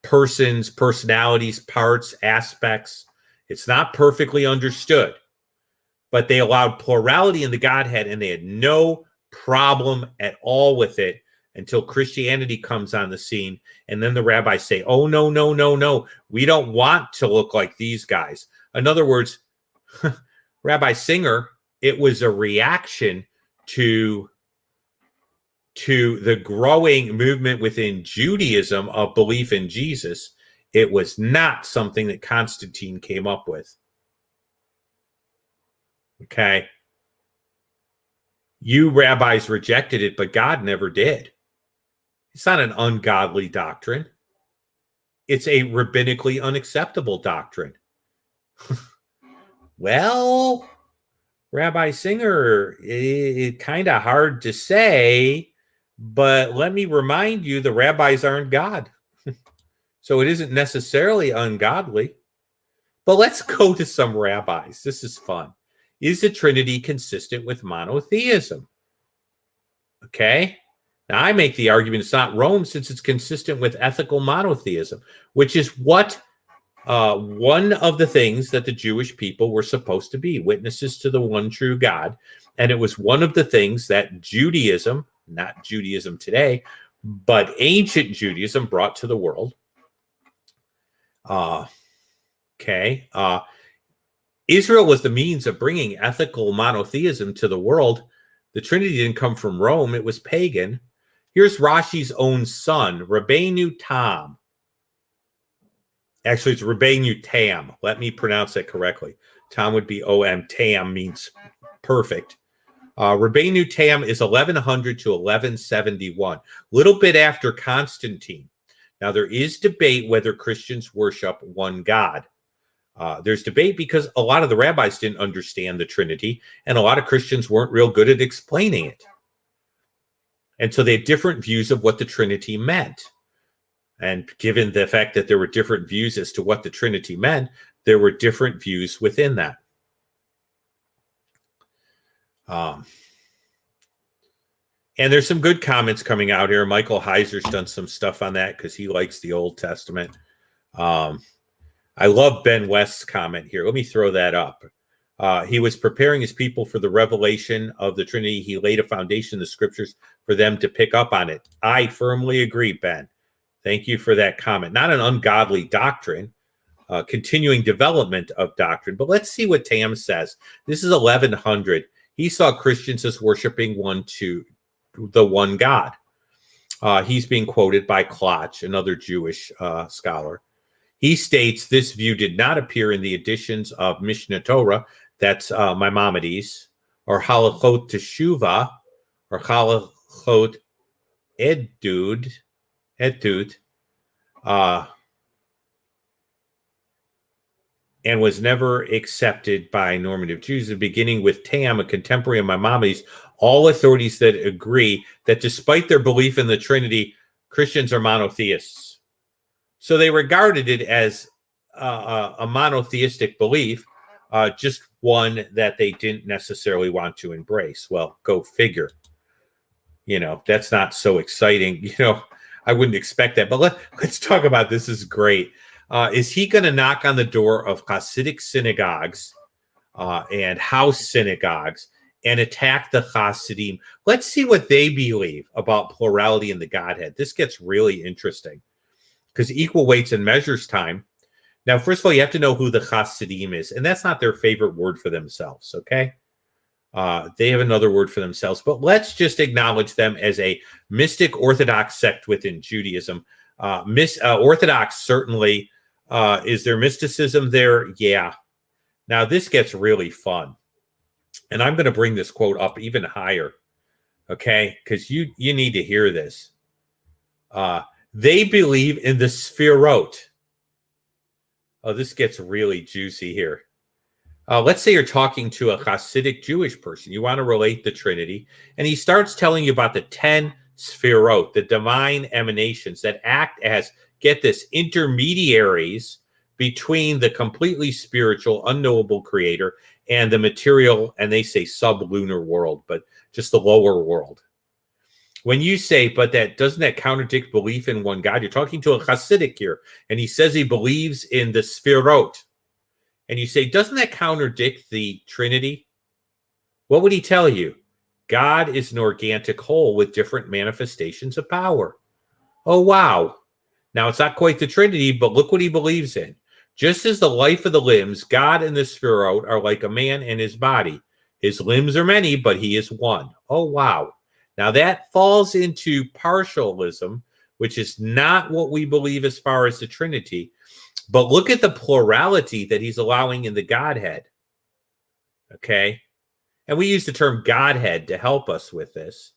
persons, personalities, parts, aspects. It's not perfectly understood, but they allowed plurality in the Godhead, and they had no problem at all with it until Christianity comes on the scene. And then the rabbis say, oh, no, no, no, no. We don't want to look like these guys. In other words, Rabbi Singer, it was a reaction to the growing movement within Judaism of belief in Jesus. It was not something that Constantine came up with. Okay. You rabbis rejected it, but God never did. It's not an ungodly doctrine. It's a rabbinically unacceptable doctrine. Well, Rabbi Singer, it's kind of hard to say, but let me remind you, the rabbis aren't God. So it isn't necessarily ungodly. But let's go to some rabbis. This is fun. Is the Trinity consistent with monotheism? Okay. Now, I make the argument it's not Rome, since it's consistent with ethical monotheism, which is what one of the things that the Jewish people were supposed to be, witnesses to the one true God. And it was one of the things that Judaism, not Judaism today, but ancient Judaism brought to the world. Israel was the means of bringing ethical monotheism to the world. The Trinity didn't come from Rome. It was pagan. Here's Rashi's own son, Rabbeinu Tam. Actually, it's Rabbeinu Tam. Let me pronounce that correctly. Tam would be O-M. Tam means perfect. Rabbeinu Tam is 1100 to 1171, a little bit after Constantine. Now, there is debate whether Christians worship one God. There's debate because a lot of the rabbis didn't understand the Trinity, and a lot of Christians weren't real good at explaining it. And so they had different views of what the Trinity meant. And given the fact that there were different views as to what the Trinity meant, there were different views within that. And there's some good comments coming out here. Michael Heiser's done some stuff on that because he likes the Old Testament. I love Ben West's comment here. Let me throw that up. He was preparing his people for the revelation of the Trinity. He laid a foundation in the scriptures for them to pick up on it. I firmly agree, Ben. Thank you for that comment. Not an ungodly doctrine, continuing development of doctrine. But let's see what Tam says. This is 1100. He saw Christians as worshiping the one God. He's being quoted by Klotch, another Jewish scholar. He states this view did not appear in the editions of Mishnah Torah, that's Maimonides, or Halachot Teshuvah, or Halachot Edud, and was never accepted by normative Jews. Beginning with Tam, a contemporary of Maimonides, all authorities that agree that despite their belief in the Trinity, Christians are monotheists. So they regarded it as a monotheistic belief, just one that they didn't necessarily want to embrace. Well, go figure. That's not so exciting. I wouldn't expect that. But let's talk about this. This is great. Is he going to knock on the door of Hasidic synagogues and house synagogues and attack the Hasidim? Let's see what they believe about plurality in the Godhead. This gets really interesting because equal weights and measures time. Now, first of all, you have to know who the Hasidim is, and that's not their favorite word for themselves, okay? They have another word for themselves, but let's just acknowledge them as a mystic Orthodox sect within Judaism. Orthodox certainly, is there mysticism there? Yeah. Now, this gets really fun, and I'm going to bring this quote up even higher, okay? Because you need to hear this. They believe in the Sphirot. Oh, this gets really juicy here. Let's say you're talking to a Hasidic Jewish person. You want to relate the Trinity, and he starts telling you about the 10 Sphirot, the divine emanations that act as, get this, intermediaries between the completely spiritual, unknowable creator and the material, and they say sublunar world, but just the lower world. When you say, but doesn't that contradict belief in one God? You're talking to a Hasidic here, and he says he believes in the Sphirot. And you say, doesn't that contradict the Trinity? What would he tell you? God is an organic whole with different manifestations of power. Oh, wow. Now, it's not quite the Trinity, but look what he believes in. Just as the life of the limbs, God and the Sphirot are like a man and his body. His limbs are many, but he is one. Oh, wow. Now, that falls into partialism, which is not what we believe as far as the Trinity. But look at the plurality that he's allowing in the Godhead. Okay? And we use the term Godhead to help us with this.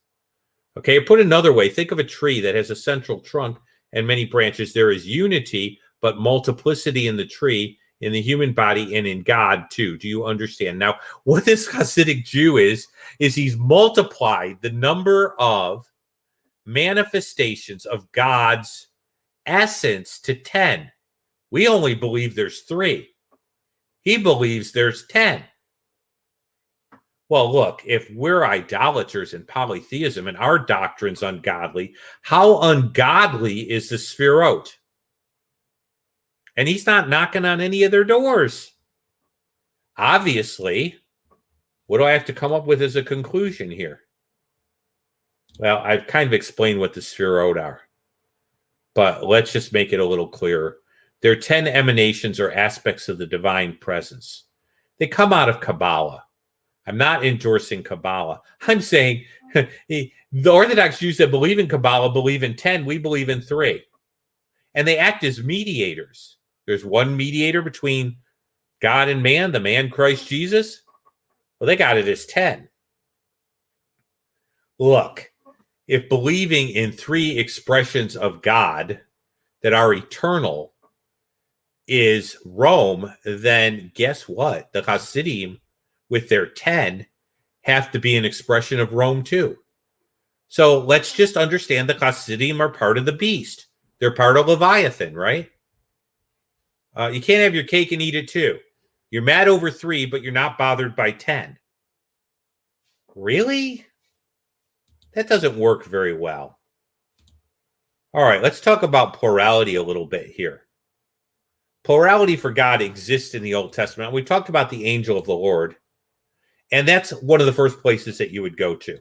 Okay, put another way, think of a tree that has a central trunk and many branches. There is unity, but multiplicity in the tree, in the human body, and in God too. Do you understand? Now, what this Hasidic Jew is he's multiplied the number of manifestations of God's essence to 10. We only believe there's 3. He believes there's 10. Well, look, if we're idolaters in polytheism and our doctrine's ungodly, how ungodly is the Sphirot? And he's not knocking on any of their doors. Obviously, what do I have to come up with as a conclusion here? Well, I've kind of explained what the Sphirot are, but let's just make it a little clearer. They're 10 emanations or aspects of the divine presence. They come out of Kabbalah. I'm not endorsing Kabbalah. I'm saying the Orthodox Jews that believe in Kabbalah believe in 10. We believe in 3. And they act as mediators. There's one mediator between God and man, the man Christ Jesus. Well, they got it as 10. Look, if believing in 3 expressions of God that are eternal is Rome, then guess what? The Hasidim, with their 10, have to be an expression of Rome too. So let's just understand the Hasidim are part of the beast. They're part of Leviathan, right? You can't have your cake and eat it too. You're mad over 3, but you're not bothered by 10. Really? That doesn't work very well. All right, let's talk about plurality a little bit here. Plurality for God exists in the Old Testament. We talked about the angel of the Lord, and that's one of the first places that you would go to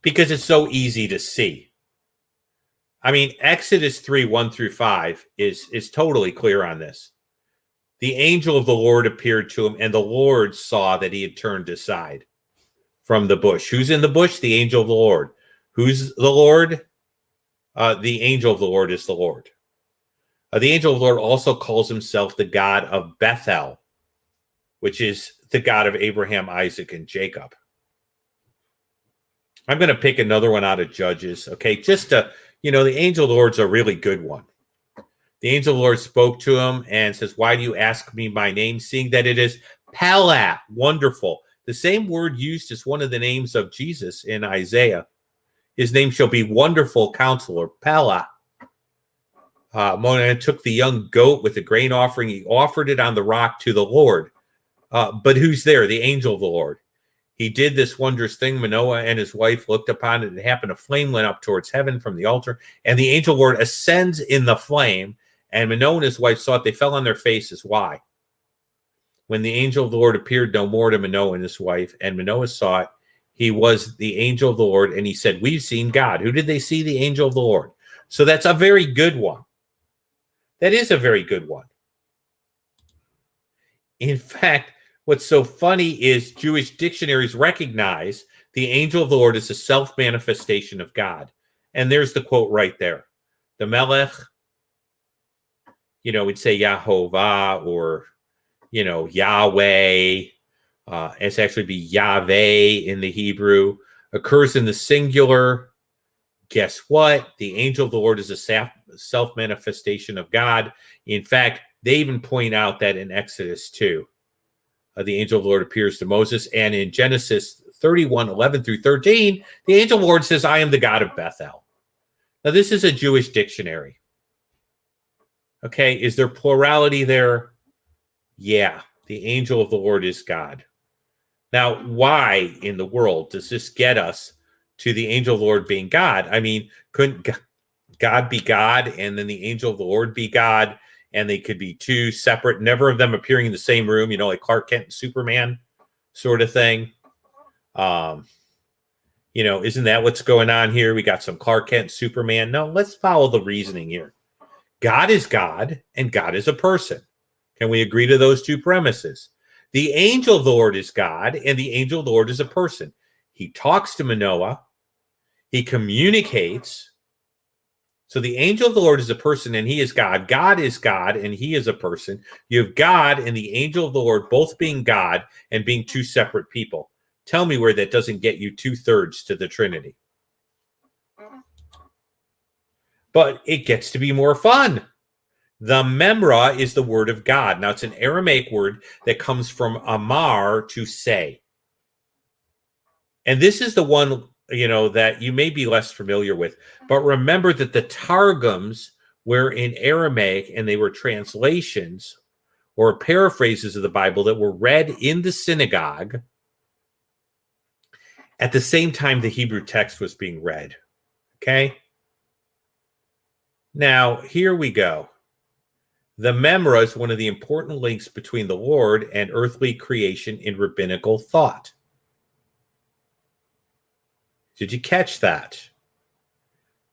because it's so easy to see. I mean, Exodus 3, 1 through 5 is totally clear on this. The angel of the Lord appeared to him, and the Lord saw that he had turned aside from the bush. Who's in the bush? The angel of the Lord. Who's the Lord? The angel of the Lord is the Lord. The angel of the Lord also calls himself the God of Bethel, which is the God of Abraham, Isaac, and Jacob. I'm going to pick another one out of Judges. Okay, just to, the angel of the Lord's a really good one. The angel of the Lord spoke to him and says, "Why do you ask me my name, seeing that it is Pella, wonderful?" The same word used as one of the names of Jesus in Isaiah. His name shall be Wonderful Counselor, Pella. Mona took the young goat with the grain offering. He offered it on the rock to the Lord. But who's there? The angel of the Lord. He did this wondrous thing. Manoah and his wife looked upon it. It happened. A flame went up towards heaven from the altar. And the angel of the Lord ascends in the flame. And Manoah and his wife saw it. They fell on their faces. Why? When the angel of the Lord appeared no more to Manoah and his wife, and Manoah saw it, he was the angel of the Lord. And he said, "We've seen God." Who did they see? The angel of the Lord. So that's a very good one. That is a very good one. In fact, what's so funny is Jewish dictionaries recognize the angel of the Lord as a self-manifestation of God. And there's the quote right there. The Melech, we'd say Yahovah or, Yahweh. It's actually be Yahweh in the Hebrew. Occurs in the singular. Guess what? The angel of the Lord is a self-manifestation of God. In fact, they even point out that in Exodus 2, the angel of the Lord appears to Moses. And in Genesis 31, 11 through 13, the angel of the Lord says, "I am the God of Bethel." Now, this is a Jewish dictionary. Okay, is there plurality there? Yeah, the angel of the Lord is God. Now, why in the world does this get us to the angel of the Lord being God? I mean, couldn't God be God and then the angel of the Lord be God, and they could be two separate, never of them appearing in the same room, like Clark Kent and Superman sort of thing? Isn't that what's going on here? We got some Clark Kent, Superman. No, let's follow the reasoning here. God is God and God is a person. Can we agree to those two premises? The angel of the Lord is God and the angel of the Lord is a person. He talks to Manoah. He communicates. So the angel of the Lord is a person and he is God. God is God and he is a person. You have God and the angel of the Lord both being God and being two separate people. Tell me where that doesn't get you 2/3 to the Trinity. But it gets to be more fun. The memra is the word of God. Now, it's an Aramaic word that comes from amar, to say. And this is the one, that you may be less familiar with. But remember that the Targums were in Aramaic and they were translations or paraphrases of the Bible that were read in the synagogue at the same time the Hebrew text was being read. Okay? Now, here we go. The memra is one of the important links between the Lord and earthly creation in rabbinical thought. Did you catch that?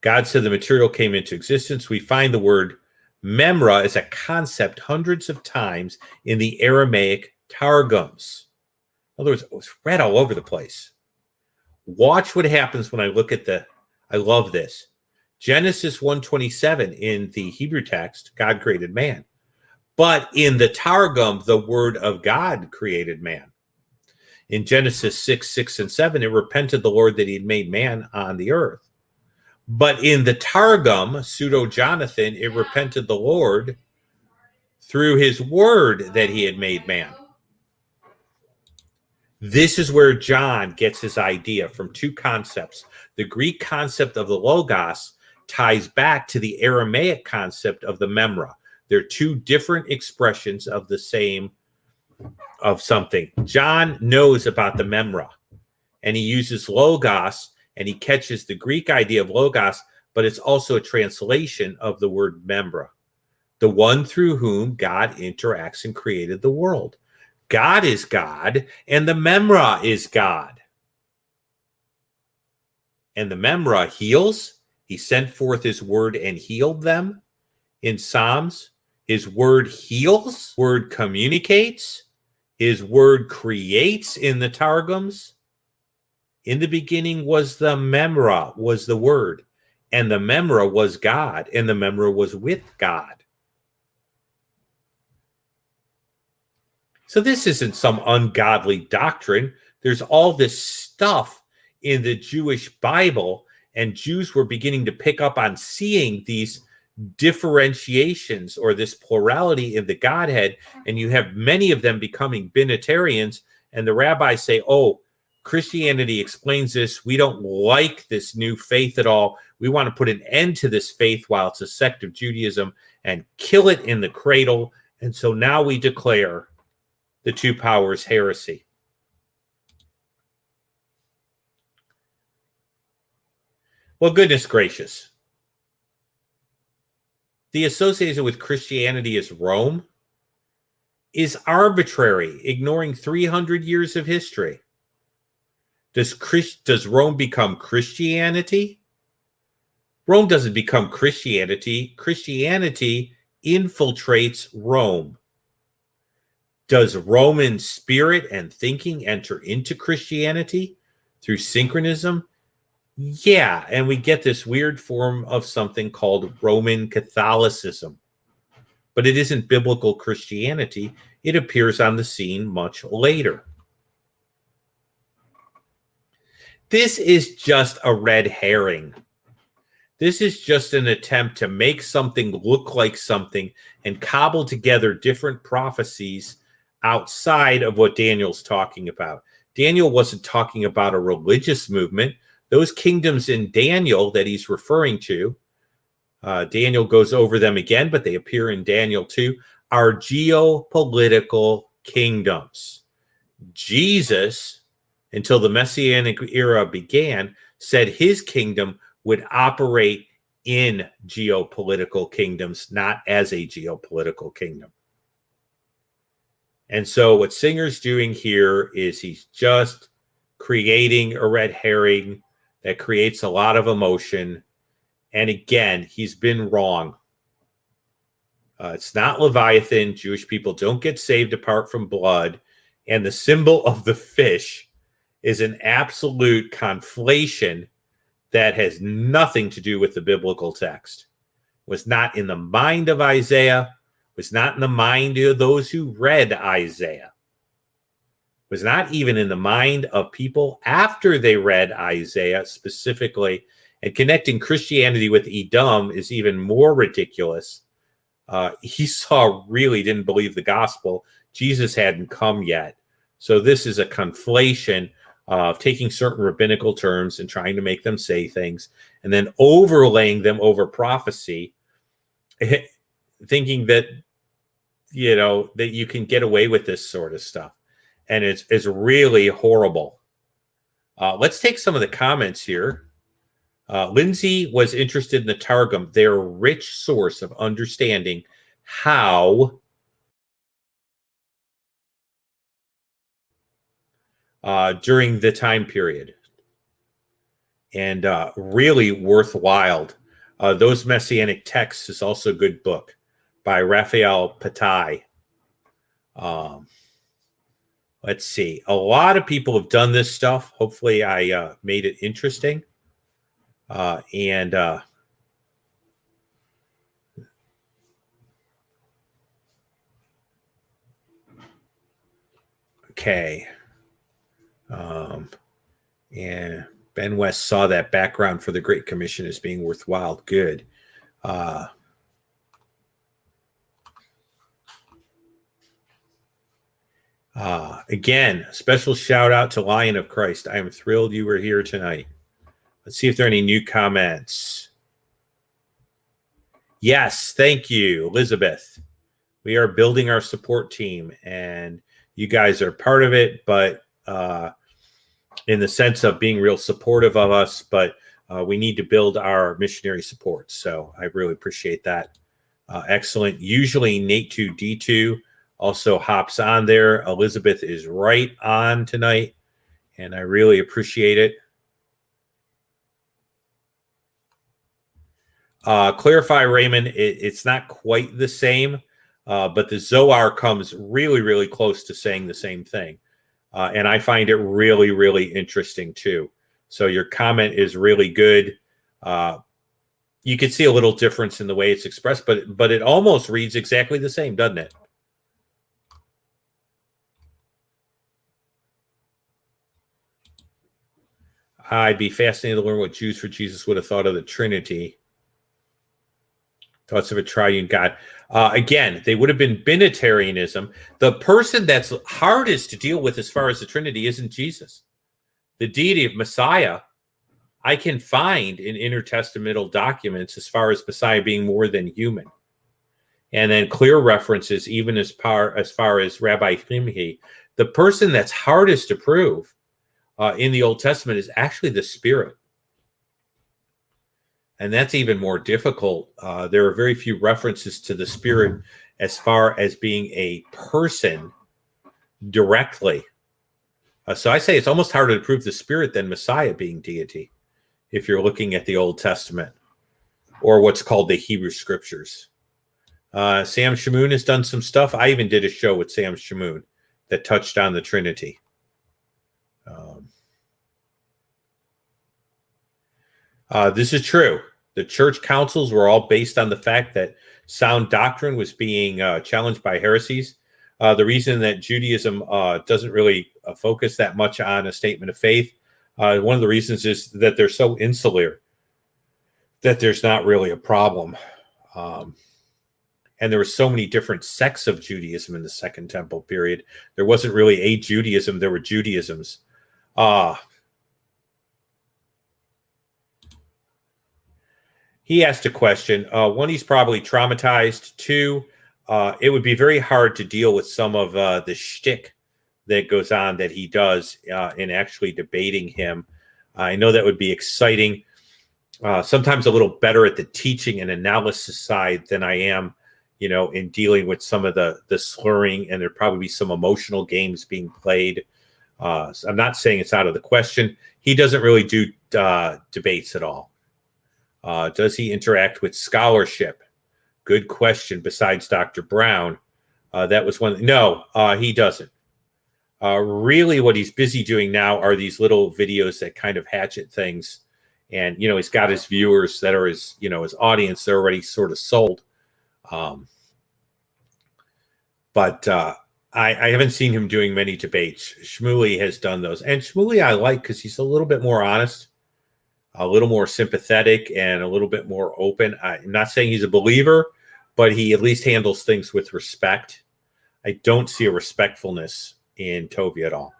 God said the material came into existence. We find the word memra as a concept hundreds of times in the Aramaic Targums. In other words, it was read all over the place. Watch what happens when I look at I love this. Genesis 1:27 in the Hebrew text, God created man. But in the Targum, the word of God created man. In Genesis 6 and 7, it repented the Lord that he had made man on the earth. But in the Targum, Pseudo-Jonathan, it repented the Lord through his word that he had made man. This is where John gets his idea from two concepts. The Greek concept of the logos ties back to the Aramaic concept of the memra. They're two different expressions of the same, of something. John knows about the memra, and he uses logos, and he catches the Greek idea of logos, but it's also a translation of the word memra, the one through whom God interacts and created the world. God is God, and the memra is God. And the memra heals. He sent forth his word and healed them. In Psalms, his word heals, word communicates, his word creates in the Targums. In the beginning was the memra, was the word, and the memra was God, and the memra was with God. So this isn't some ungodly doctrine. There's all this stuff in the Jewish Bible, and Jews were beginning to pick up on seeing these differentiations or this plurality in the Godhead, and you have many of them becoming binitarians, and the rabbis say, oh, Christianity explains this. We don't like this new faith at all. We want to put an end to this faith while it's a sect of Judaism and kill it in the cradle. And so now we declare the two powers heresy. Well, goodness gracious. The association with Christianity as Rome is arbitrary, ignoring 300 years of history. Does Rome become Christianity? Rome doesn't become Christianity. Christianity infiltrates Rome. Does Roman spirit and thinking enter into Christianity through synchronism? Yeah, and we get this weird form of something called Roman Catholicism. But it isn't biblical Christianity. It appears on the scene much later. This is just a red herring. This is just an attempt to make something look like something and cobble together different prophecies outside of what Daniel's talking about. Daniel wasn't talking about a religious movement. Those kingdoms in Daniel that he's referring to, Daniel goes over them again, but they appear in Daniel 2, are geopolitical kingdoms. Jesus, until the Messianic era began, said his kingdom would operate in geopolitical kingdoms, not as a geopolitical kingdom. And so what Singer's doing here is he's just creating a red herring that creates a lot of emotion. And again, he's been wrong. It's not Leviathan. Jewish people don't get saved apart from blood. And the symbol of the fish is an absolute conflation that has nothing to do with the biblical text. Was not in the mind of Isaiah, was not in the mind of those who read Isaiah, was not even in the mind of people after they read Isaiah specifically. And connecting Christianity with Edom is even more ridiculous. Esau really didn't believe the gospel. Jesus hadn't come yet. So this is a conflation of taking certain rabbinical terms and trying to make them say things and then overlaying them over prophecy, thinking that, you know, that you can get away with this sort of stuff. And it's really horrible. Let's take some of the comments here. Lindsay was interested in the Targum, their rich source of understanding how during the time period. And really worthwhile. Those Messianic Texts is also a good book by Raphael Patai. Let's see. A lot of people have done this stuff. Hopefully I made it interesting. Okay. And Ben West saw that background for the Great Commission as being worthwhile. Good. Again, special shout out to Lion of Christ. I am thrilled you were here tonight. Let's see if there are any new comments. Yes, thank you, Elizabeth. We are building our support team, and you guys are part of it, but in the sense of being real supportive of us, but we need to build our missionary support. So I really appreciate that. Excellent. Usually Nate2D2 also hops on there. Elizabeth is right on tonight, and I really appreciate it. Clarify, Raymond, it's not quite the same, but the Zohar comes really, really close to saying the same thing. And I find it really, really interesting too. So your comment is really good. You can see a little difference in the way it's expressed, but it almost reads exactly the same, doesn't it? I'd be fascinated to learn what Jews for Jesus would have thought of the Trinity. Thoughts of a triune God. Again, they would have been binitarianism. The person that's hardest to deal with as far as the Trinity isn't Jesus. The deity of Messiah, I can find in intertestamental documents as far as Messiah being more than human. And then clear references, even as far as Rabbi Himhi. The person that's hardest to prove in the Old Testament is actually the Spirit. And that's even more difficult. There are very few references to the Spirit as far as being a person directly. So I say it's almost harder to prove the Spirit than Messiah being deity, if you're looking at the Old Testament or what's called the Hebrew Scriptures. Sam Shamoon has done some stuff. I even did a show with Sam Shamoon that touched on the Trinity. This is true. The church councils were all based on the fact that sound doctrine was being challenged by heresies. The reason that Judaism doesn't really focus that much on a statement of faith, one of the reasons is that they're so insular that there's not really a problem. And there were so many different sects of Judaism in the Second Temple period. There wasn't really a Judaism. There were Judaisms. He asked a question. One, he's probably traumatized. Two, it would be very hard to deal with some of the shtick that goes on that he does in actually debating him. I know that would be exciting. Sometimes a little better at the teaching and analysis side than I am, in dealing with some of the slurring, and there'd probably be some emotional games being played. So I'm not saying it's out of the question. He doesn't really do debates at all. Does he interact with scholarship? Good question. Besides Dr. Brown, that was one. No, he doesn't. Really, what he's busy doing now are these little videos that kind of hatchet things. And, he's got his viewers that are his audience. They're already sort of sold. But I haven't seen him doing many debates. Shmuley has done those. And Shmuley I like because he's a little bit more honest, a little more sympathetic, and a little bit more open. I'm not saying he's a believer, but he at least handles things with respect. I don't see a respectfulness in Tovia at all.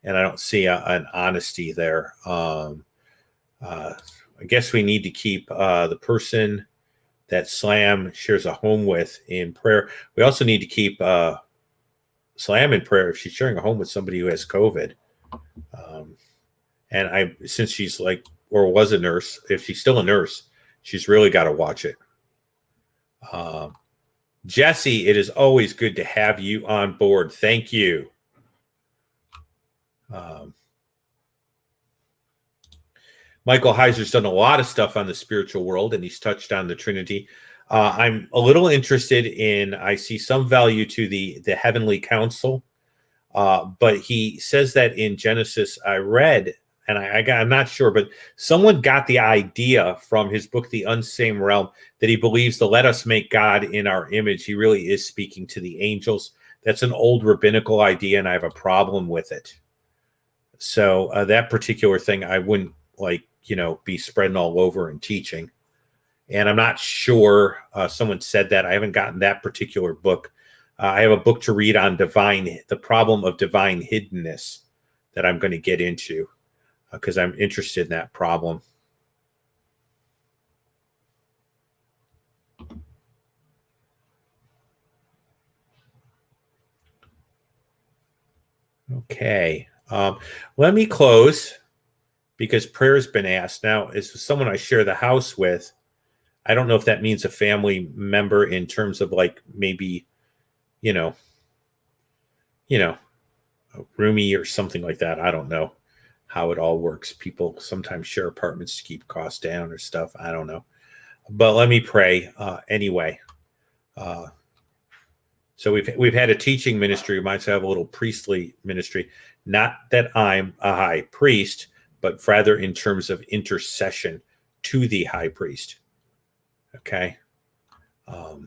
And I don't see an honesty there. I guess we need to keep the person that Slam shares a home with in prayer. We also need to keep Slam in prayer if she's sharing a home with somebody who has COVID. And since she's or was a nurse, if she's still a nurse, she's really got to watch it. Jesse, it is always good to have you on board. Thank you. Michael Heiser's done a lot of stuff on the spiritual world, and he's touched on the Trinity. I'm a little interested I see some value to the heavenly council, but he says that in Genesis, I read, and I'm not sure, but someone got the idea from his book, The Unseen Realm, that he believes the let us make God in our image. He really is speaking to the angels. That's an old rabbinical idea, and I have a problem with it. So that particular thing, I wouldn't be spreading all over and teaching. And I'm not sure someone said that. I haven't gotten that particular book. I have a book to read on the problem of divine hiddenness that I'm going to get into because I'm interested in that problem. Okay. Let me close because prayer's been asked. Now, as someone I share the house with, I don't know if that means a family member in terms of like maybe, you know, a roomie or something like that. I don't know how it all works. People sometimes share apartments to keep costs down or stuff. I don't know. But let me pray anyway. So we've had a teaching ministry. We might have a little priestly ministry. Not that I'm a high priest, but rather in terms of intercession to the high priest. Okay. All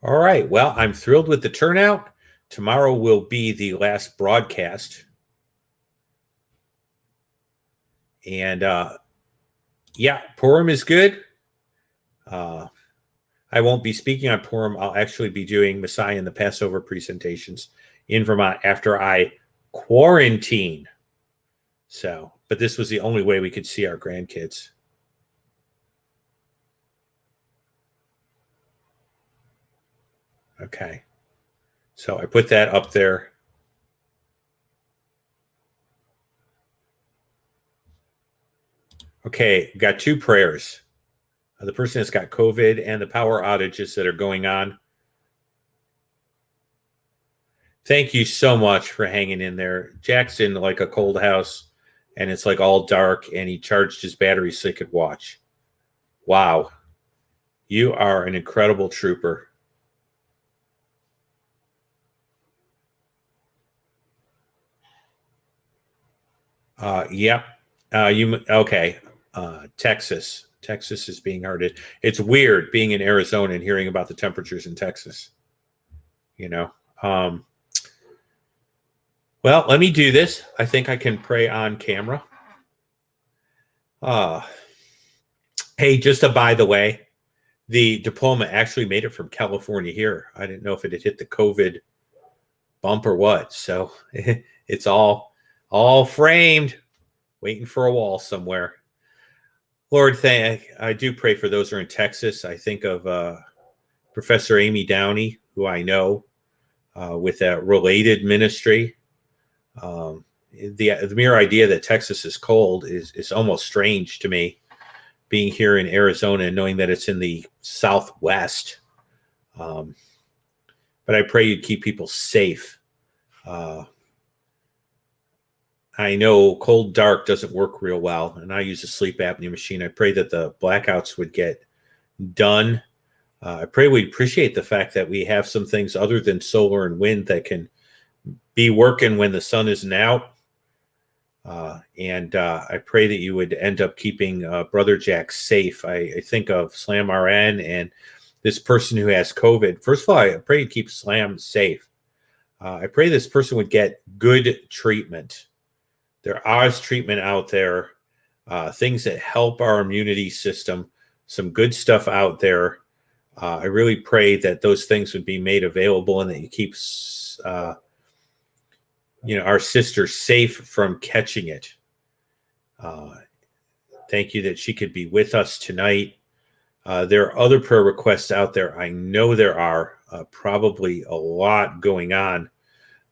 right. Well, I'm thrilled with the turnout. Tomorrow will be the last broadcast. And yeah, Purim is good. I won't be speaking on Purim. I'll actually be doing Messiah and the Passover presentations in Vermont after I quarantine. So, but this was the only way we could see our grandkids. Okay. So I put that up there. Okay, got two prayers. The person that's got COVID and the power outages that are going on. Thank you so much for hanging in there. Jack's in like a cold house and it's like all dark and he charged his battery so he could watch. Wow. You are an incredible trooper. Yep. Okay. Texas. Texas is being hard. It's weird being in Arizona and hearing about the temperatures in Texas. You know. Well, let me do this. I think I can pray on camera. Hey, just a by the way, the diploma actually made it from California here. I didn't know if it had hit the COVID bump or what. So it's all framed, waiting for a wall somewhere. Lord, I do pray for those who are in Texas. I think of Professor Amy Downey, who I know with a related ministry. The mere idea that Texas is cold is almost strange to me, being here in Arizona and knowing that it's in the Southwest. But I pray you'd keep people safe. I know cold dark doesn't work real well, and I use a sleep apnea machine. I pray that the blackouts would get done. I pray we appreciate the fact that we have some things other than solar and wind that can be working when the sun isn't out. And I pray that you would end up keeping Brother Jack safe. I think of Slam RN and this person who has COVID. First of all, I pray you keep Slam safe. I pray this person would get good treatment. There is treatment out there, things that help our immunity system, some good stuff out there. I really pray that those things would be made available and that you keep our sister safe from catching it. Thank you that she could be with us tonight. There are other prayer requests out there. I know there are probably a lot going on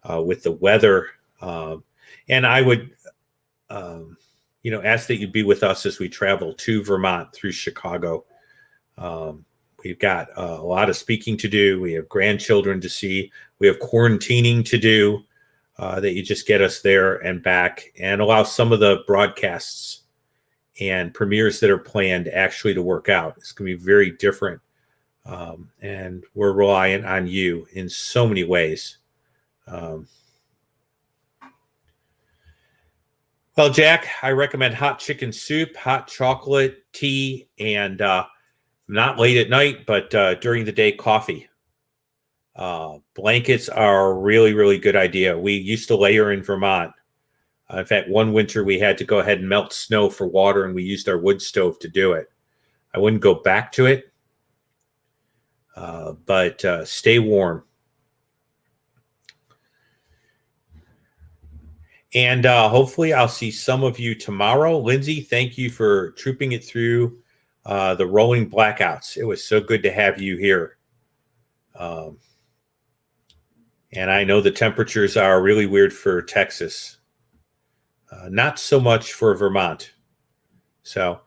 with the weather. And I would, ask that you be with us as we travel to Vermont through Chicago. We've got a lot of speaking to do. We have grandchildren to see. We have quarantining to do. That you just get us there and back and allow some of the broadcasts and premieres that are planned actually to work out. It's going to be very different. And we're reliant on you in so many ways. Well, Jack, I recommend hot chicken soup, hot chocolate, tea, and not late at night, but during the day, coffee. Blankets are a really, really good idea. We used to layer in Vermont. In fact, one winter we had to go ahead and melt snow for water, and we used our wood stove to do it. I wouldn't go back to it. But stay warm. And hopefully I'll see some of you tomorrow. Lindsay, thank you for trooping it through the rolling blackouts. It was so good to have you here. And I know the temperatures are really weird for Texas. Not so much for Vermont. So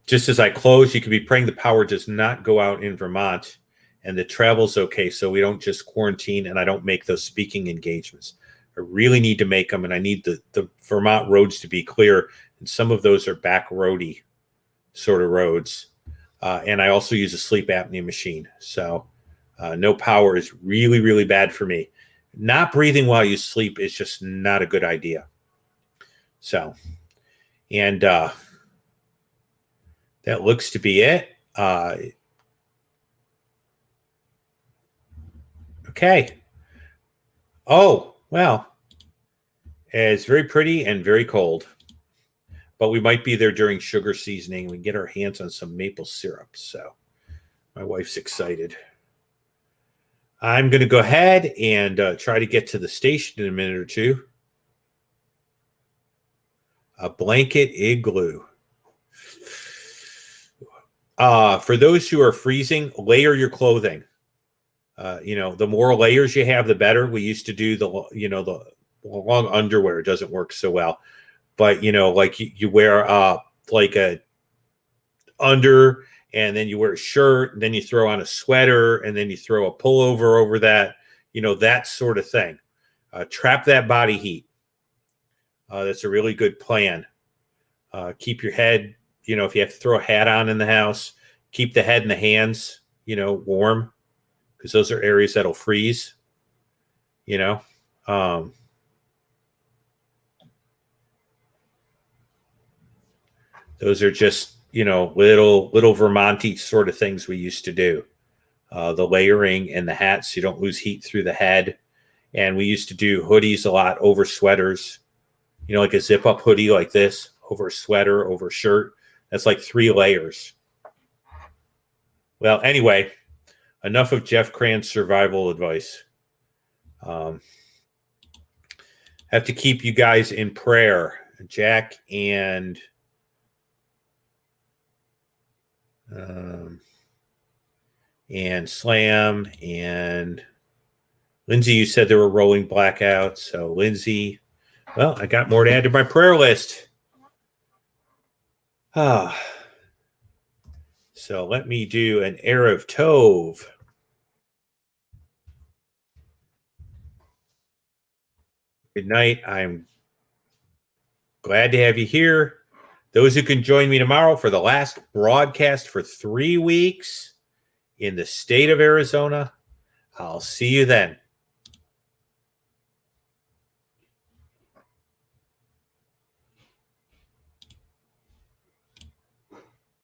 just as I close, you could be praying the power does not go out in Vermont and the travel's okay, so we don't just quarantine and I don't make those speaking engagements. I really need to make them, and I need the Vermont roads to be clear, and some of those are back roady sort of roads. And I also use a sleep apnea machine, so no power is really, really bad for me. Not breathing while you sleep is just not a good idea. So, and that looks to be it. Okay. Oh, well, it's very pretty and very cold. But we might be there during sugar seasoning. We can get our hands on some maple syrup. So my wife's excited. I'm going to go ahead and try to get to the station in a minute or two. A blanket igloo. For those who are freezing, layer your clothing. The more layers you have, the better. We used to do the long underwear. It doesn't work so well. But, like you wear like a under, and then you wear a shirt, and then you throw on a sweater, and then you throw a pullover over that, that sort of thing. Trap that body heat. That's a really good plan. Keep your head, if you have to throw a hat on in the house, keep the head and the hands, warm, because those are areas that'll freeze, those are just, little Vermonty sort of things we used to do. The layering and the hats, so you don't lose heat through the head. And we used to do hoodies a lot over sweaters, like a zip up hoodie like this, over a sweater, over a shirt. That's like 3 layers. Well, anyway, enough of Jeff Cran's survival advice. Have to keep you guys in prayer. Jack and Slam and Lindsay, you said there were rolling blackouts. So Lindsay, well, I got more to add to my prayer list. So let me do an Erev Tov. Good night. I'm glad to have you here. Those who can join me tomorrow for the last broadcast for 3 weeks in the state of Arizona, I'll see you then.